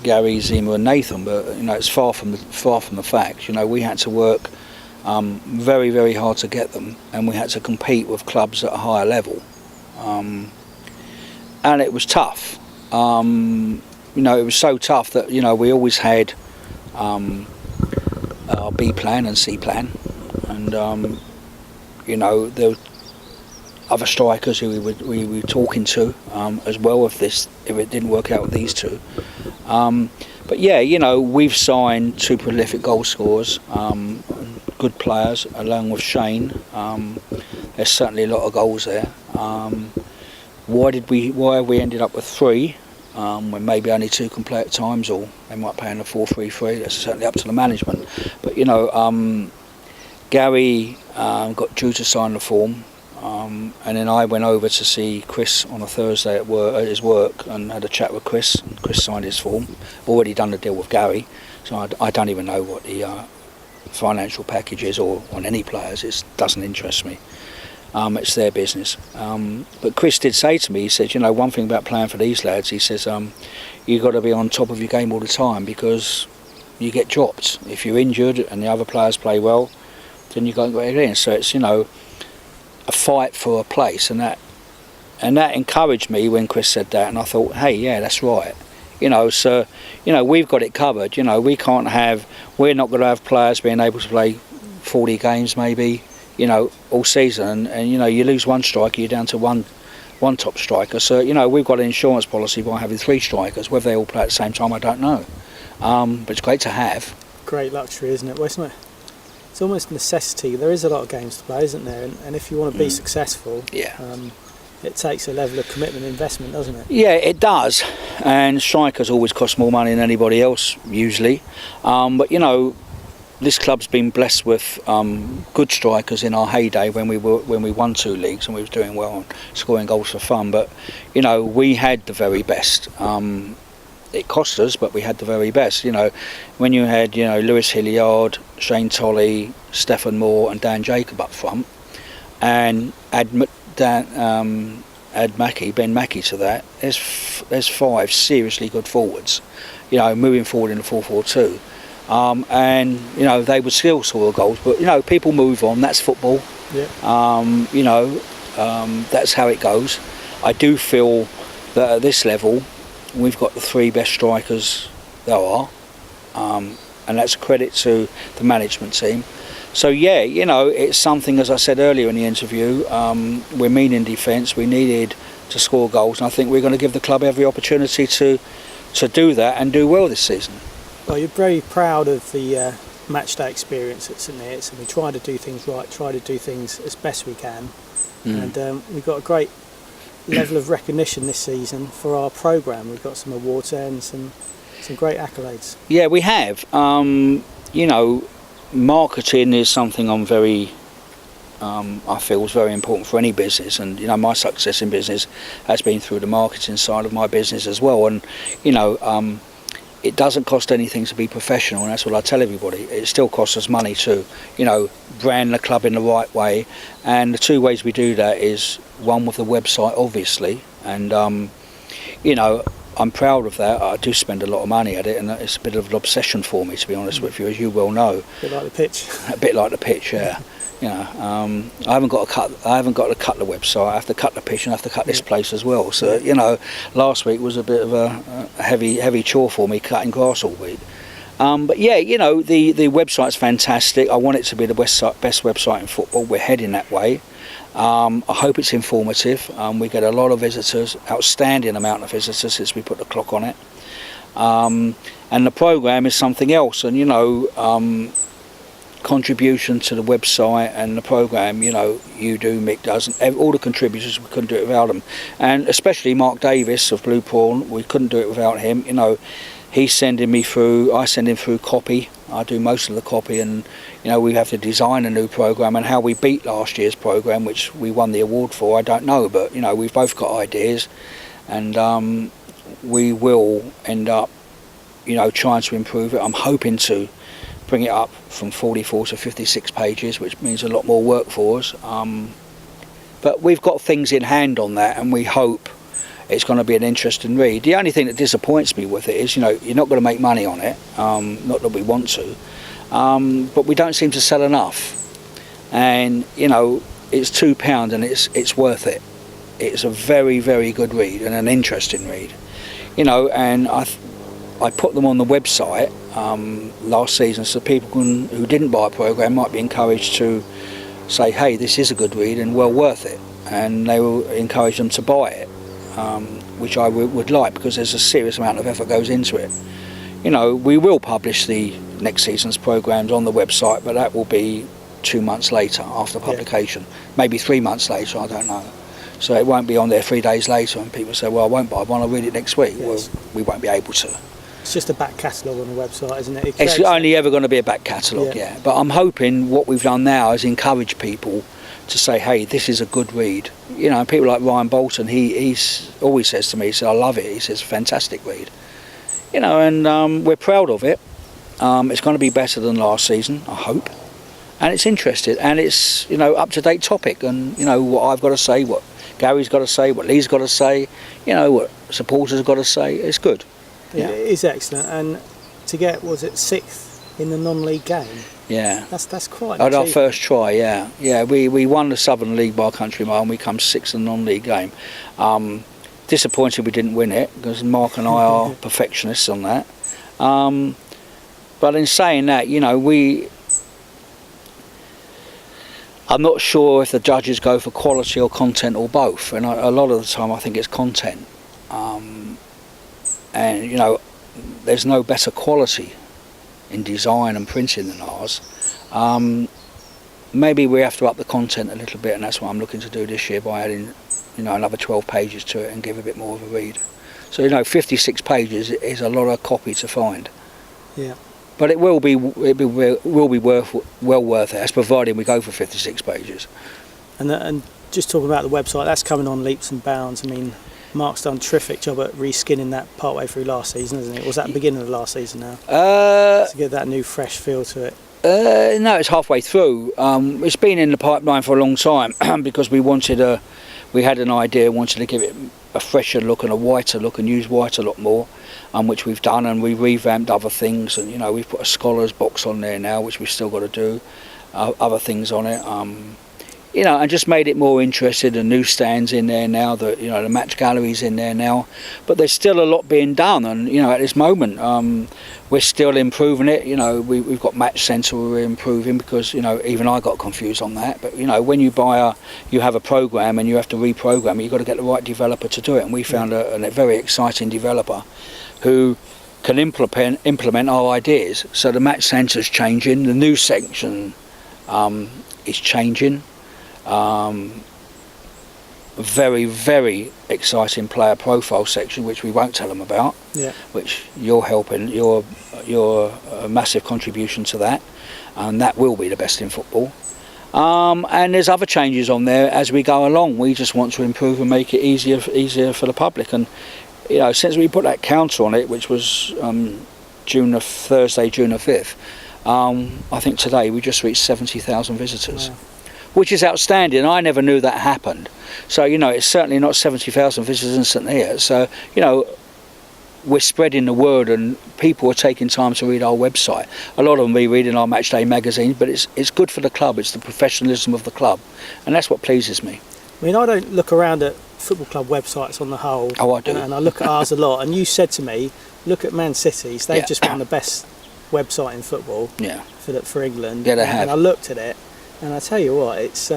Gary, Zima and Nathan, but it's far from the fact. We had to work very, very hard to get them, and we had to compete with clubs at a higher level, and it was tough. It was so tough that we always had our B plan and C plan, and there were other strikers who we were talking to as well if it didn't work out with these 2. But yeah, we've signed 2 prolific goal scorers, good players, along with Shane. There's certainly a lot of goals there. Why have we ended up with 3 when maybe only 2 can play at times, or they might play in a 4-3-3? That's certainly up to the management. But Gary got due to sign the form, and then I went over to see Chris on a Thursday at his work and had a chat with Chris, and Chris signed his form. Already done the deal with Gary, so I don't even know what the financial package is or on any players. It doesn't interest me. It's their business. But Chris did say to me, he said, one thing about playing for these lads, he says, you've got to be on top of your game all the time because you get dropped. If you're injured and the other players play well, then you got to get in. So it's, a fight for a place, and that encouraged me when Chris said that, and I thought, hey, yeah, that's right. So, we've got it covered. We're not going to have players being able to play 40 games maybe, all season, and you lose one striker, you're down to one top striker. So we've got an insurance policy by having 3 strikers. Whether they all play at the same time, I don't know. But it's great to have. Great luxury, isn't it? Well, it's almost a necessity. There is a lot of games to play, isn't there? And if you want to be successful, it takes a level of commitment and investment, doesn't it? Yeah, it does. And strikers always cost more money than anybody else usually. But this club's been blessed with good strikers in our heyday when we won 2 leagues and we was doing well and scoring goals for fun. But we had the very best. It cost us, but we had the very best. When you had Lewis Hilliard, Shane Tolley, Stephen Moore, and Dan Jacob up front, and Ben Mackey to that. There's 5 seriously good forwards. Moving forward in the 4-4-2. And they would still score goals, but people move on. That's football. Yeah. That's how it goes. I do feel that at this level we've got the 3 best strikers there are, and that's a credit to the management team. So yeah, it's something, as I said earlier in the interview, we're mean in defence. We needed to score goals, and I think we're going to give the club every opportunity to do that and do well this season. Well, you're very proud of the match day experience at St Neots, and we try to do things right, try to do things as best we can. And we've got a great level of recognition this season for our programme. We've got some awards there and some great accolades. Yeah, we have. Marketing is something I'm very, I feel is very important for any business, and my success in business has been through the marketing side of my business as well. And it doesn't cost anything to be professional, and that's what I tell everybody. It still costs us money to, brand the club in the right way. And the 2 ways we do that is, one, with the website, obviously, and I'm proud of that. I do spend a lot of money at it, and it's a bit of an obsession for me, to be honest with you, as you well know. A bit like the pitch. A bit like the pitch, yeah. I haven't got to cut the website. I have to cut the pitch, and I have to cut this place as well. So last week was a bit of a heavy chore for me, cutting grass all week. But yeah, the website's fantastic. I want it to be the best website in football. We're heading that way. I hope it's informative. We get a lot of visitors, outstanding amount of visitors since we put the clock on it. And the programme is something else. And contribution to the website and the programme, you do, Mick does, and all the contributors, we couldn't do it without them. And especially Mark Davis of Blue Prawn, we couldn't do it without him. He's sending me through, I send him through copy. I do most of the copy, and we have to design a new programme, and how we beat last year's programme, which we won the award for, I don't know, but we've both got ideas, and we will end up trying to improve it. I'm hoping to bring it up from 44 to 56 pages, which means a lot more work for us, but we've got things in hand on that, and we hope it's going to be an interesting read. The only thing that disappoints me with it is, you're not going to make money on it, not that we want to, but we don't seem to sell enough. And it's £2 and it's worth it. It's a very, very good read and an interesting read. And I put them on the website last season, so people who didn't buy a programme might be encouraged to say, hey, this is a good read and well worth it, and they will encourage them to buy it. Which I would like, because there's a serious amount of effort goes into it. We will publish the next season's programmes on the website, but that will be 2 months later after publication, maybe 3 months later, I don't know. So it won't be on there 3 days later, and people say, well, I won't buy one, I'll read it next week. Yes. Well, we won't be able to. It's just a back catalogue on the website, isn't it? It's only ever going to be a back catalogue, yeah. But I'm hoping what we've done now is encourage people to say, hey, this is a good read. You know, people like Ryan Bolton, he's always says to me, he says, I love it. He says, fantastic read. You know, and we're proud of it. It's going to be better than last season, I hope. And it's interesting, and it's, you know, up-to-date topic, and, you know, what I've got to say, what Gary's got to say, what Lee's got to say, you know, what supporters have got to say. It's good. Yeah. It is excellent, and to get, was it 6th in the non-league game? Yeah. That's quite At our first try, yeah. Yeah, we won the Southern League by a country mile, and we come 6th in the non-league game. Disappointed we didn't win it, because Mark and I are perfectionists on that. But in saying that, you know, I'm not sure if the judges go for quality or content or both, and a lot of the time I think it's content. And, you know, there's no better quality in design and printing than ours. Maybe we have to up the content a little bit, and that's what I'm looking to do this year by adding, you know, another 12 pages to it and give a bit more of a read. So, you know, 56 pages is a lot of copy to find. Yeah. But it will be well worth it, as providing we go for 56 pages. And just talking about the website, that's coming on leaps and bounds. I mean, Mark's done a terrific job at reskinning that partway through last season, hasn't it? Was that the beginning of last season now? To get that new fresh feel to it. No, it's halfway through. It's been in the pipeline for a long time because we had an idea, wanted to give it a fresher look and a whiter look and use white a lot more, which we've done, and we revamped other things, and, you know, we've put a scholars box on there now, which we've still got to do, other things on it, you know, and just made it more interesting. The newsstands in there now, you know, the match galleries in there now, but there's still a lot being done, and, you know, at this moment we're still improving it. You know, we've got Match Centre we're improving, because, you know, even I got confused on that. But, you know, when you you have a program and you have to reprogram it, you've got to get the right developer to do it, and we found a very exciting developer who can implement our ideas. So the Match Centre's changing, the news section is changing. Very, very exciting player profile section, which we won't tell them about. Yeah. Which you're helping. You're a massive contribution to that, and that will be the best in football. And there's other changes on there as we go along. We just want to improve and make it easier for the public. And, you know, since we put that counter on it, which was Thursday, June the 5th, I think today we just reached 70,000 visitors. Wow. Which is outstanding. I never knew that happened. So, you know, it's certainly not 70,000 visitors in St Neots. So, you know, we're spreading the word, and people are taking time to read our website. A lot of them be reading our Matchday magazine, but it's good for the club. It's the professionalism of the club, and that's what pleases me. I mean, I don't look around at football club websites on the whole. Oh, I do. And I look at ours a lot. And you said to me, look at Man City's. They've just won the best website in football. Yeah. For England. Yeah, they have. And I looked at it. And I tell you what, it's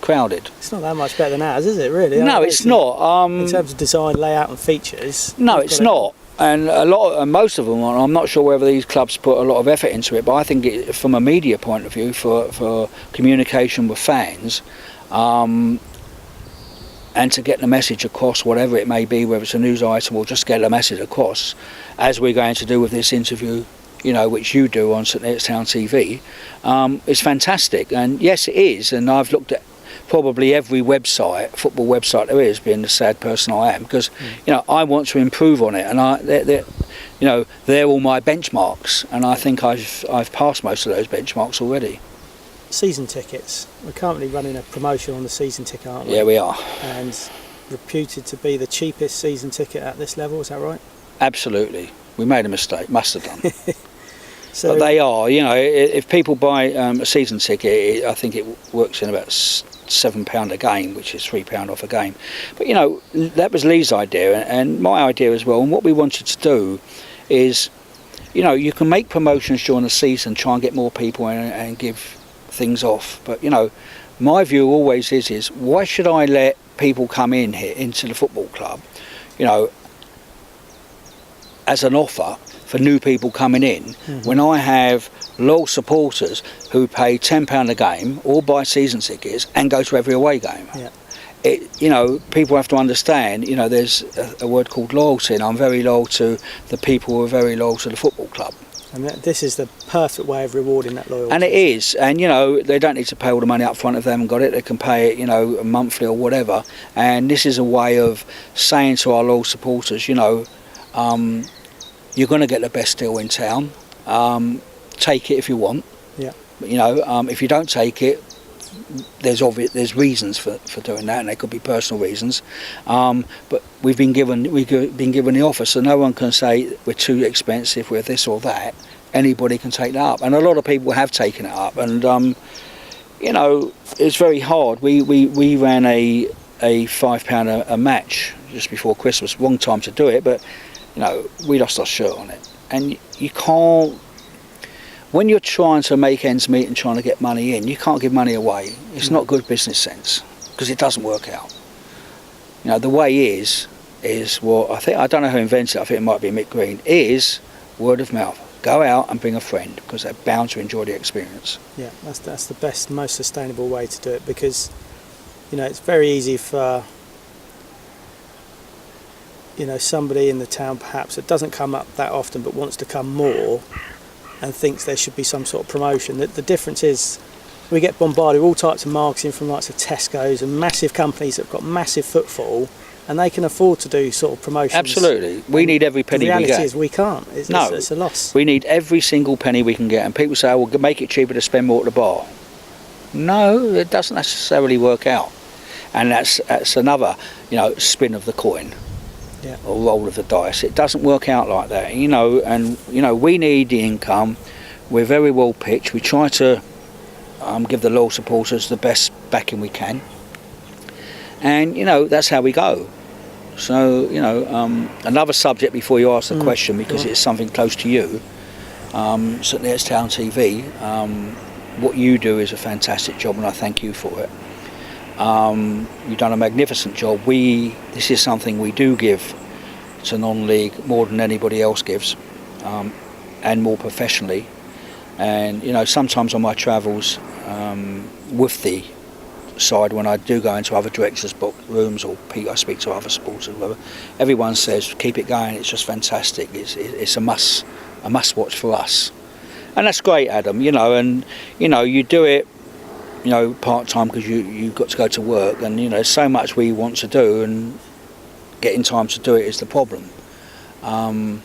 crowded. It's not that much better than ours, is it? Really? No, it's not. In terms of design, layout, and features. No, it's not. And most of them, I'm not sure whether these clubs put a lot of effort into it, but I think from a media point of view, for communication with fans, and to get the message across, whatever it may be, whether it's a news item or just get the message across, as we're going to do with this interview, you know, which you do on St Neots Town TV, is fantastic. And yes, it is. And I've looked at probably every football website there is, being the sad person I am, because you know, I want to improve on it, and they're all my benchmarks, and I think I've passed most of those benchmarks already. Season tickets. We're currently running a promotion on the season ticket, aren't we? Yeah, we are. And reputed to be the cheapest season ticket at this level. Is that right? Absolutely. We made a mistake. Must have done. But they are, you know, if people buy a season ticket, I think it works in about £7 a game, which is £3 off a game. But, you know, that was Lee's idea and my idea as well. And what we wanted to do is, you know, you can make promotions during the season, try and get more people in and give things off. But, you know, my view always is why should I let people come in here into the football club, you know, as an offer for new people coming in, when I have loyal supporters who pay £10 a game or buy season tickets and go to every away game. Yeah. people have to understand, there's a word called loyalty, and I'm very loyal to the people who are very loyal to the football club. And this is the perfect way of rewarding that loyalty. And it is, and they don't need to pay all the money up front if they haven't got it. They can pay it, monthly or whatever. And this is a way of saying to our loyal supporters, you're going to get the best deal in town. Take it if you want. Yeah. If you don't take it, there's reasons for doing that, and they could be personal reasons. But we've been given the offer, so no one can say we're too expensive, we're this or that. Anybody can take that up, and a lot of people have taken it up. And it's very hard. We ran a £5 a match just before Christmas. Wrong time to do it, but we lost our shirt on it, and you can't. When you're trying to make ends meet and trying to get money in, you can't give money away. It's not good business sense, because it doesn't work out. The way is what I don't know who invented it, I think it might be Mick Green, is word of mouth. Go out and bring a friend, because they're bound to enjoy the experience. Yeah, that's the best, most sustainable way to do it, because it's very easy for somebody in the town perhaps that doesn't come up that often but wants to come more and thinks there should be some sort of promotion. The difference is we get bombarded with all types of marketing from likes of Tesco's and massive companies that have got massive footfall, and they can afford to do sort of promotions. Absolutely. We need every penny we get. The reality is we can't. It's a loss. We need every single penny we can get, and people say, we'll make it cheaper to spend more at the bar. No, it doesn't necessarily work out. And that's another, spin of the coin. Yeah. Or roll of the dice. It doesn't work out like that, and we need the income. We're very well pitched. We try to give the loyal supporters the best backing we can, and that's how we go. So another subject before you ask the question, because it's something close to you. St Neots Town TV. What you do is a fantastic job, and I thank you for it. You've done a magnificent job. This is something we do give to non-league more than anybody else gives, and more professionally. And sometimes on my travels with the side, when I do go into other directors' book rooms or I speak to other supporters or whatever, everyone says keep it going. It's just fantastic. It's a must watch for us, and that's great, Adam. And you do it. Part-time, because you've got to go to work, and there's so much we want to do, and getting time to do it is the problem. And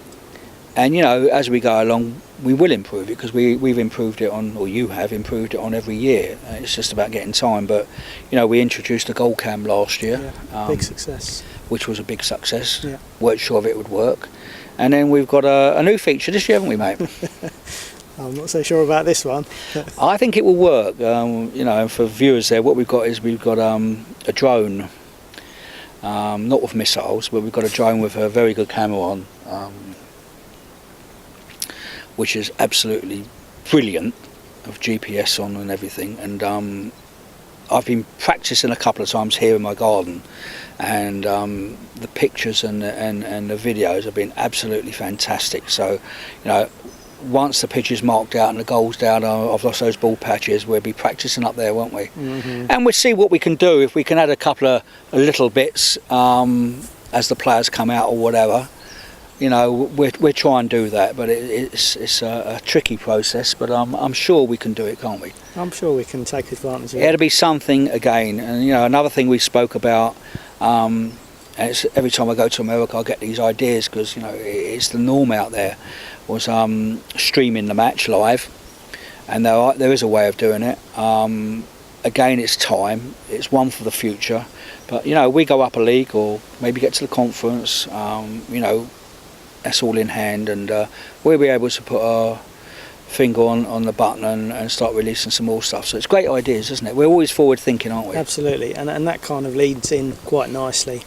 as we go along, we will improve it, because we've improved it on, or you have improved it on every year. It's just about getting time. But we introduced a goal cam last year, big success, which was a big success. Weren't sure if it would work, and then we've got a new feature this year, haven't we, mate? I'm not so sure about this one. I think it will work. And for viewers there, what we've got a drone, not with missiles, but we've got a drone with a very good camera on, which is absolutely brilliant, of GPS on and everything. And I've been practicing a couple of times here in my garden, and the pictures and the videos have been absolutely fantastic. So, once the pitch is marked out and the goal's down, I've lost those ball patches, we'll be practicing up there, won't we? Mm-hmm. And we'll see what we can do, if we can add a couple of little bits as the players come out or whatever. We're trying to do that, but it's a tricky process, but I'm sure we can do it, can't we? I'm sure we can take advantage of it. It'll be something again, and another thing we spoke about, and it's, every time I go to America I get these ideas, because it's the norm out there, was streaming the match live, and there is a way of doing it. Again, it's time, it's one for the future, but we go up a league or maybe get to the conference, that's all in hand, and we'll be able to put our finger on the button and start releasing some more stuff. So it's great ideas, isn't it? We're always forward thinking, aren't we? Absolutely, and that kind of leads in quite nicely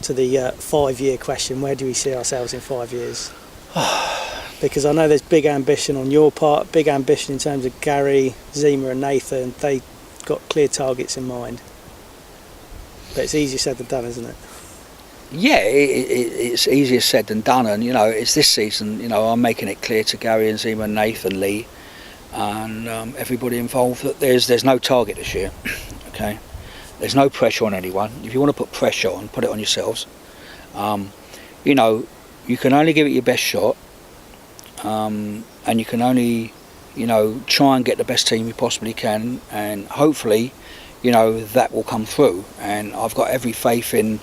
to the 5-year question. Where do we see ourselves in 5 years? Because I know there's big ambition on your part, big ambition in terms of Gary, Zima and Nathan. They got clear targets in mind, but it's easier said than done, isn't it? Yeah, it's easier said than done, and it's this season. I'm making it clear to Gary and Zima and Nathan Lee and everybody involved that there's no target this year. Okay, There's no pressure on anyone. If you want to put pressure on, put it on yourselves. You know, you can only give it your best shot, and you can only, you know, try and get the best team you possibly can, and hopefully, you know, that will come through. And I've got every faith in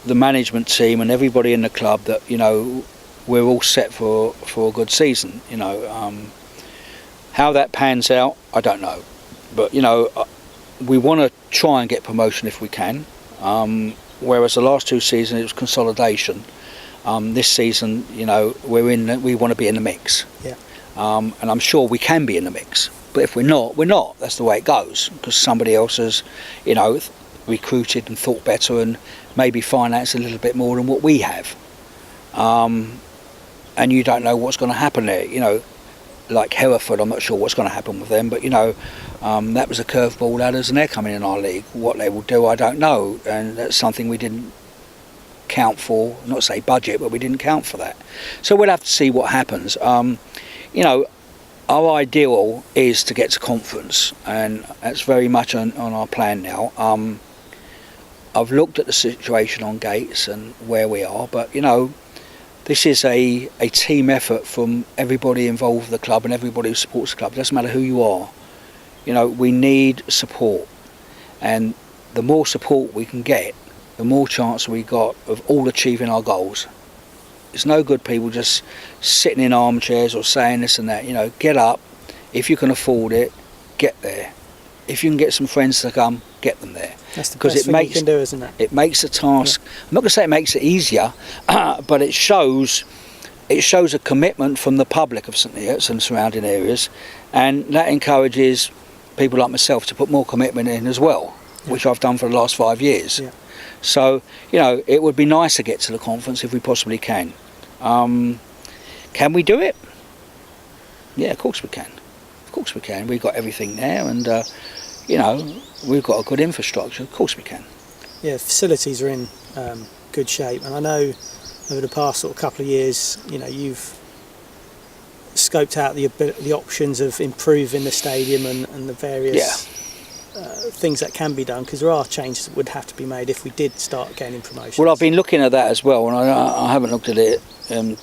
the management team and everybody in the club that, you know, we're all set for a good season. You know, how that pans out, I don't know, but you know, we want to try and get promotion if we can. Whereas the last 2 seasons it was consolidation. This season, you know, we want to be in the mix. Yeah. And I'm sure we can be in the mix. But if we're not, we're not. That's the way it goes, because somebody else has, you know, recruited and thought better and maybe financed a little bit more than what we have. And you don't know what's going to happen there. You know, like Hereford, I'm not sure what's going to happen with them, but you know, that was a curveball ladders and they're coming in our league. What they will do, I don't know, and that's something we didn't count for, not say budget, but we didn't count for that. So we'll have to see what happens. You know, our ideal is to get to conference, and that's very much on our plan now. I've looked at the situation on Gates and where we are, but you know, this is a team effort from everybody involved with the club and everybody who supports the club. It doesn't matter who you are. You know, we need support, and the more support we can get, the more chance we got of all achieving our goals. It's no good people just sitting in armchairs or saying this and that. You know, get up. If you can afford it, get there. If you can get some friends to come, get them there. That's the best thing you can do, isn't it? It makes the task. Yeah. I'm not going to say it makes it easier, but it shows a commitment from the public of St Neots and surrounding areas, and that encourages people like myself to put more commitment in as well, which I've done for the last 5 years. Yeah. So, you know, it would be nice to get to the conference if we possibly can. Can we do it? Yeah, of course we can. Of course we can. We've got everything there, and you know, we've got a good infrastructure. Of course we can. Yeah, facilities are in good shape, and I know over the past sort of couple of years, you know, you've scoped out the options of improving the stadium and the various things that can be done, because there are changes that would have to be made if we did start gaining promotions. Well, I've been looking at that as well, and I haven't looked at it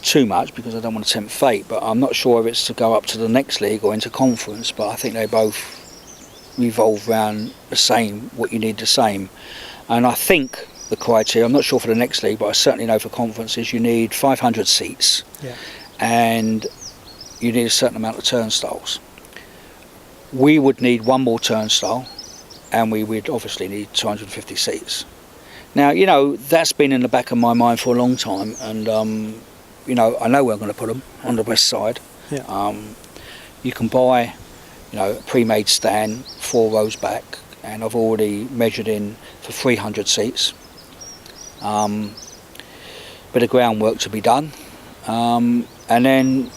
too much because I don't want to tempt fate, but I'm not sure if it's to go up to the next league or into conference, but I think they both revolve around the same, what you need the same. And I think the criteria, I'm not sure for the next league, but I certainly know for conferences you need 500 seats, and you need a certain amount of turnstiles. We would need one more turnstile, and we would obviously need 250 seats. Now, you know, that's been in the back of my mind for a long time, and you know, I know where I'm going to put them, on the west side. You can buy, you know, a pre-made stand 4 rows back, and I've already measured in for 300 seats. Bit of groundwork to be done, and then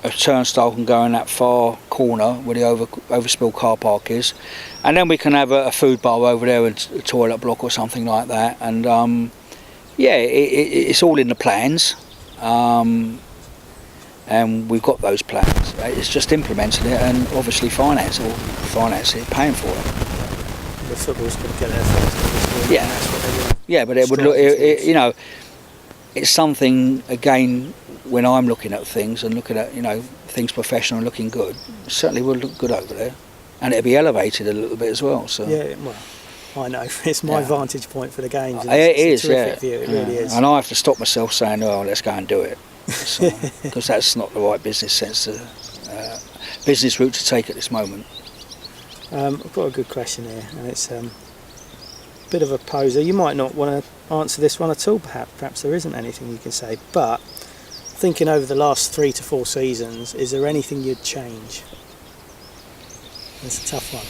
a turnstile can go in that far corner where the overspill car park is, and then we can have a food bar over there and a toilet block or something like that. And yeah, it's all in the plans, and we've got those plans. It's just implementing it and obviously finance it, paying for it. The football's going to get there first. Yeah, that's what they want. Yeah, but it would look, you know, it's something again. When I'm looking at things and looking at, you know, things professional and looking good, it certainly will look good over there, and it'll be elevated a little bit as well. So yeah, well, I know it's my vantage point for the games. And it it's is, a terrific view. It really is. And I have to stop myself saying, "Oh, let's go and do it," because that's not the right business sense, business route to take at this moment. I've got a good question here, and it's a bit of a poser. You might not want to answer this one at all. Perhaps there isn't anything you can say, but thinking over the last 3 to 4 seasons, is there anything you'd change? It's a tough one.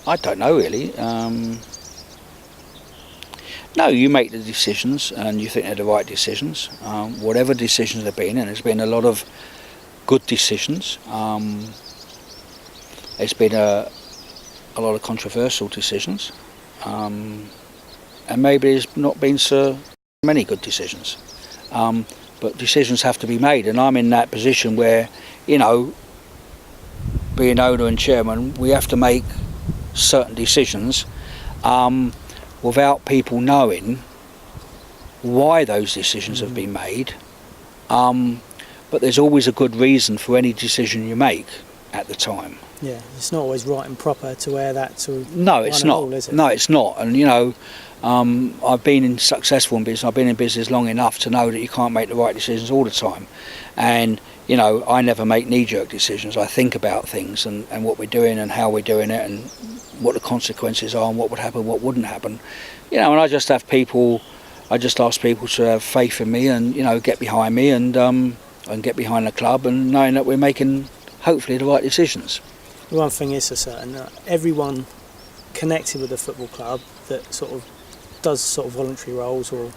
I don't know really. No, you make the decisions and you think they're the right decisions. Whatever decisions they've been, and there's been a lot of good decisions. There's been a lot of controversial decisions. And maybe there's not been so many good decisions, but decisions have to be made, and I'm in that position where, you know, being owner and chairman, we have to make certain decisions without people knowing why those decisions have been made. But there's always a good reason for any decision you make at the time. Yeah, it's not always right and proper to wear that to No, it's not. all, is it? No, it's not. And you know, I've been successful in business. I've been in business long enough to know that you can't make the right decisions all the time. And you know, I never make knee-jerk decisions. I think about things and what we're doing and how we're doing it and what the consequences are and what would happen, what wouldn't happen. You know, and I just ask people to have faith in me and, you know, get behind me and get behind the club, and knowing that we're making hopefully the right decisions. The one thing is for certain, that everyone connected with the football club that sort of does sort of voluntary roles, or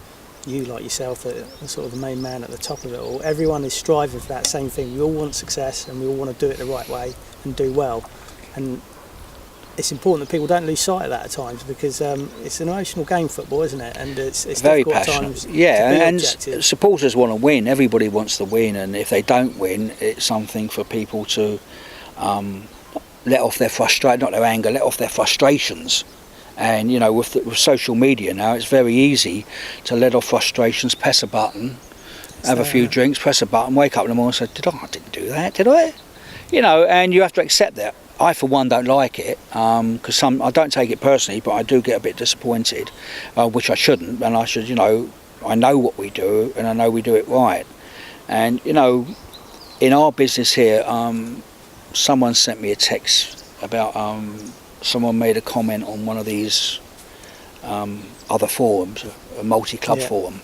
you like yourself, the sort of the main man at the top of it all, everyone is striving for that same thing. We all want success and we all want to do it the right way and do well. And it's important that people don't lose sight of that at times, because it's an emotional game, football, isn't it? And it's very difficult passionate. at times Yeah, to be and objective. supporters want to win. Everybody wants to win, and if they don't win, it's something for people to let off their not their anger, let off their frustrations. And you know, with social media now, it's very easy to let off frustrations, press a button, have a few drinks, press a button, wake up in the morning and say, I didn't do that, did I? You know, and you have to accept that. I, for one, don't like it, because I don't take it personally, but I do get a bit disappointed, which I shouldn't, and I should, you know, I know what we do, and I know we do it right. And, you know, in our business here, someone sent me a text about, someone made a comment on one of these other forums, a multi-club forum,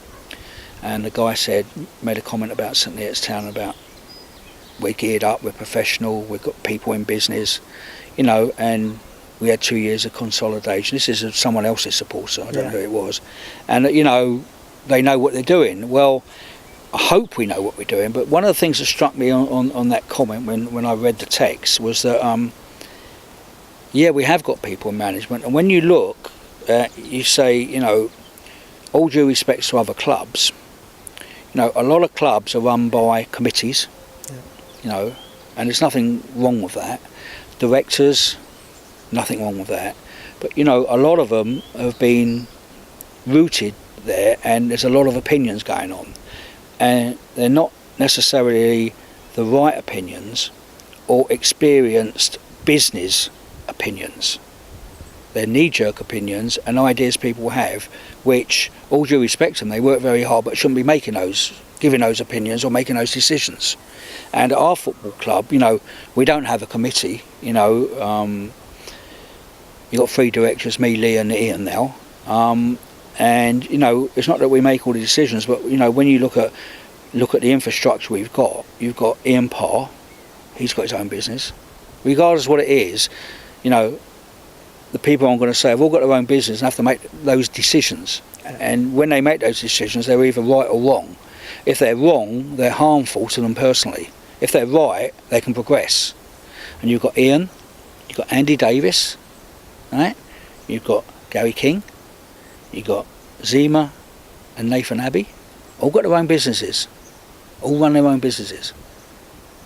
and the guy made a comment about St Neots Town, about we're geared up, we're professional, we've got people in business, you know, and we had 2 years of consolidation. This is someone else's supporter, I don't know who it was, and you know, they know what they're doing. Well, I hope we know what we're doing, but one of the things that struck me on that comment when I read the text was that yeah, we have got people in management, and when you look, you say, you know, all due respect to other clubs, you know, a lot of clubs are run by committees, you know, and there's nothing wrong with that. Directors, nothing wrong with that. But, you know, a lot of them have been rooted there, and there's a lot of opinions going on. And they're not necessarily the right opinions or experienced business opinions. They're knee-jerk opinions and ideas people have, which, all due respect to them, they work very hard, but shouldn't be giving those opinions or making those decisions. And at our football club, you know, we don't have a committee. You know, you've got 3 directors, me, Lee and Ian now. And, you know, it's not that we make all the decisions, but, you know, when you look at the infrastructure you've got Ian Parr, he's got his own business. Regardless of what it is, you know, the people I'm going to say have all got their own business and have to make those decisions. And when they make those decisions, they're either right or wrong. If they're wrong, they're harmful to them personally. If they're right, they can progress. And you've got Ian, you've got Andy Davis, right? You've got Gary King, you've got Zima and Nathan Abbey, all got their own businesses, all run their own businesses.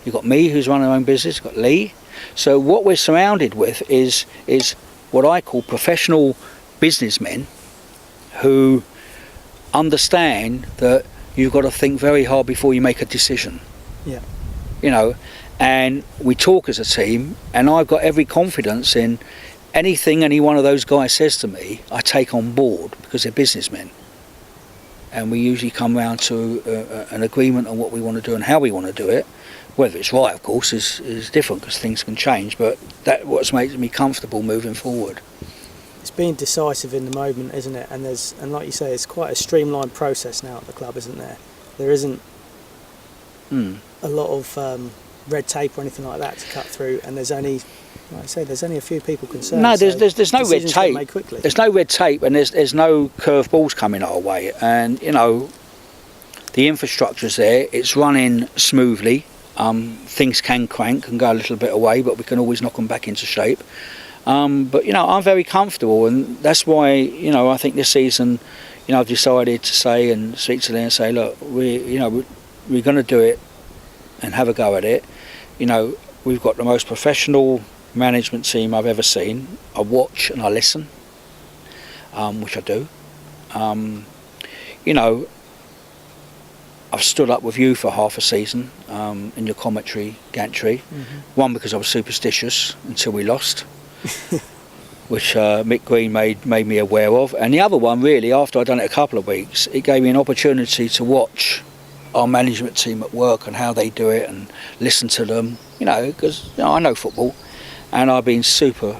You've got me, who's run their own business, you've got Lee. So what we're surrounded with is what I call professional businessmen who understand that you've got to think very hard before you make a decision. Yeah. You know, and we talk as a team, and I've got every confidence in anything any one of those guys says to me, I take on board, because they're businessmen. And we usually come round to an agreement on what we want to do and how we want to do it. Whether it's right, of course, is different, because things can change, but that's what's made me comfortable moving forward. It's being decisive in the moment, isn't it? And like you say, it's quite a streamlined process now at the club, isn't there? There isn't a lot of red tape or anything like that to cut through, and there's only, like I say, there's only a few people concerned. No, there's no red decisions get made tape. quickly. There's no red tape, and there's no curved balls coming our way. And you know, the infrastructure's there. It's running smoothly. Things can crank and go a little bit away, but we can always knock them back into shape. But you know, I'm very comfortable, and that's why, you know, I think this season, you know, I've decided to say and speak to them and say, look, we're going to do it and have a go at it. You know, we've got the most professional management team I've ever seen. I watch and I listen, which I do. You know, I've stood up with you for half a season in your commentary gantry. One, because I was superstitious until we lost, which Mick Green made me aware of. And the other one, really, after I'd done it a couple of weeks, it gave me an opportunity to watch our management team at work and how they do it and listen to them, you know, because I know football and I've been super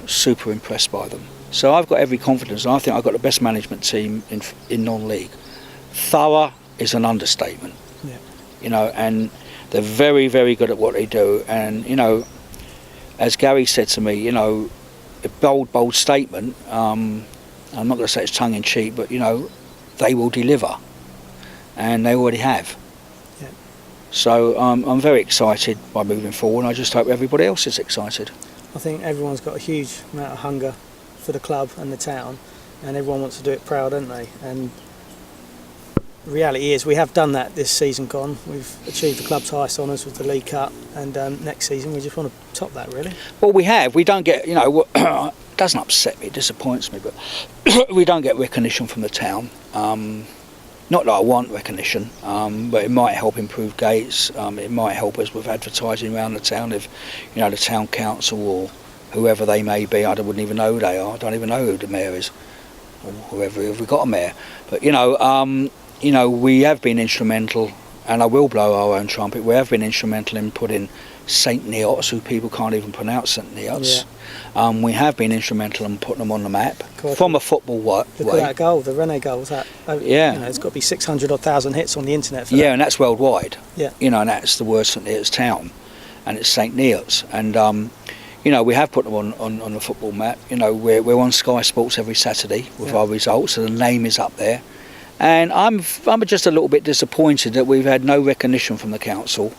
impressed by them. So I've got every confidence, and I think I've got the best management team in non-league. Thorough is an understatement, you know, and they're very good at what they do. And, you know, as Gary said to me, you know, a bold statement, I'm not going to say it's tongue-in-cheek, but, you know, they will deliver, and they already have. So I'm very excited by moving forward, and I just hope everybody else is excited. I think everyone's got a huge amount of hunger for the club and the town, and everyone wants to do it proud, don't they? And the reality is we have done that this season gone. We've achieved the club's highest honours with the League Cup, and next season we just want to top that, really. Well, we have. We don't get, you know, it doesn't upset me, it disappoints me, but we don't get recognition from the town. Not that I want recognition, but it might help improve gates. It might help us with advertising around the town. If, you know, the town council or whoever they may be, I wouldn't even know who they are. I don't even know who the mayor is, or whoever, if we've got a mayor. But you know, we have been instrumental, and I will blow our own trumpet. We have been instrumental in putting St Neots, who people can't even pronounce St Neots. We have been instrumental in putting them on the map from a football way. Look at that goal, the Rene goal. That, yeah, you know, it's got to be 600 or 1,000 hits on the internet. For yeah, that. And that's worldwide. Yeah, you know, and that's the word St Neots town, and it's St Neots, and you know, we have put them on the football map. You know, we're on Sky Sports every Saturday with our results, so the name is up there. And I'm just a little bit disappointed that we've had no recognition from the council.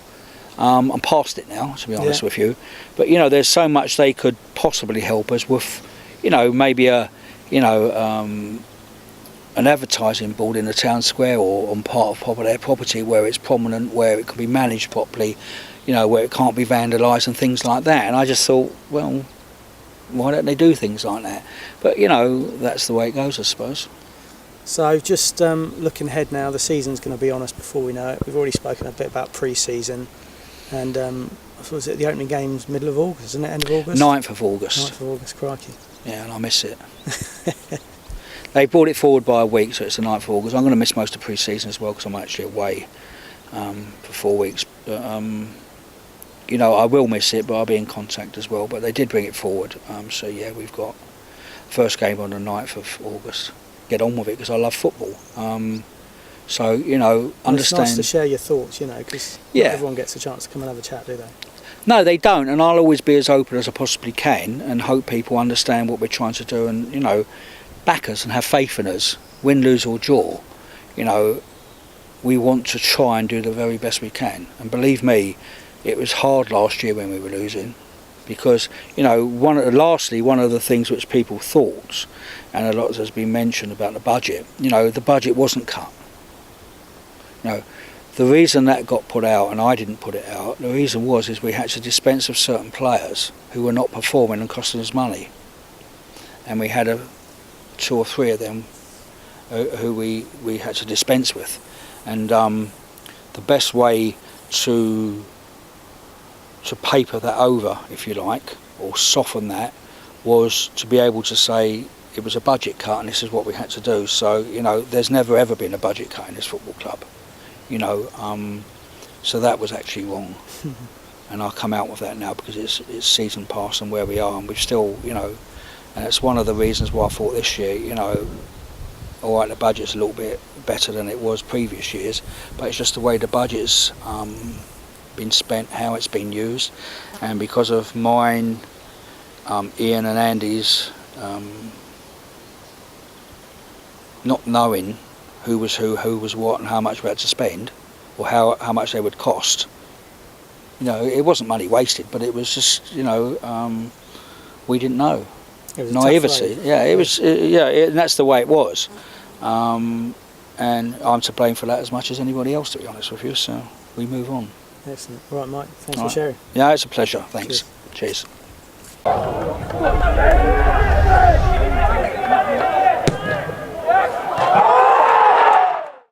I'm past it now, to be honest with you. But you know, there's so much they could possibly help us with. You know, maybe an advertising board in the town square or on part of their property where it's prominent, where it can be managed properly. You know, where it can't be vandalised and things like that. And I just thought, well, why don't they do things like that? But you know, that's the way it goes, I suppose. So just looking ahead now, the season's going to be on us before we know it. We've already spoken a bit about pre-season, and was it the opening game's middle of August, isn't it, end of August? 9th of August. 9th of August, crikey. Yeah, and I miss it. They brought it forward by a week, so it's the 9th of August. I'm going to miss most of pre-season as well because I'm actually away for 4 weeks. But you know, I will miss it, but I'll be in contact as well. But they did bring it forward, so yeah, we've got first game on the 9th of August. Get on with it because I love football. So you know, understand. It's nice to share your thoughts, you know, because not everyone gets a chance to come and have a chat, do they? No, they don't, and I'll always be as open as I possibly can, and hope people understand what we're trying to do, and you know, back us and have faith in us, win, lose or draw. You know, we want to try and do the very best we can, and believe me, it was hard last year when we were losing. Because, you know, one of the things which people thought, and a lot has been mentioned about the budget, you know, the budget wasn't cut. You know, the reason that got put out, and I didn't put it out, the reason is we had to dispense of certain players who were not performing and costing us money. And we had 2 or 3 of them who we had to dispense with. And the best way to paper that over, if you like, or soften that, was to be able to say it was a budget cut and this is what we had to do. So, you know, there's never ever been a budget cut in this football club, you know, so that was actually wrong. And I'll come out with that now because it's season past and where we are, and we've still, you know, and it's one of the reasons why I thought this year, you know, all right, the budget's a little bit better than it was previous years, but it's just the way the budget's been spent, how it's been used, and because of mine, Ian and Andy's not knowing who was what and how much we had to spend, or how much they would cost. You know, it wasn't money wasted, but it was just, you know, we didn't know. It was naivety. Yeah, it was. And that's the way it was. And I'm to blame for that as much as anybody else, to be honest with you. So we move on. Excellent. All right, Mike. Thanks All for right. sharing. Yeah, it's a pleasure. Thanks. Cheers. Cheers.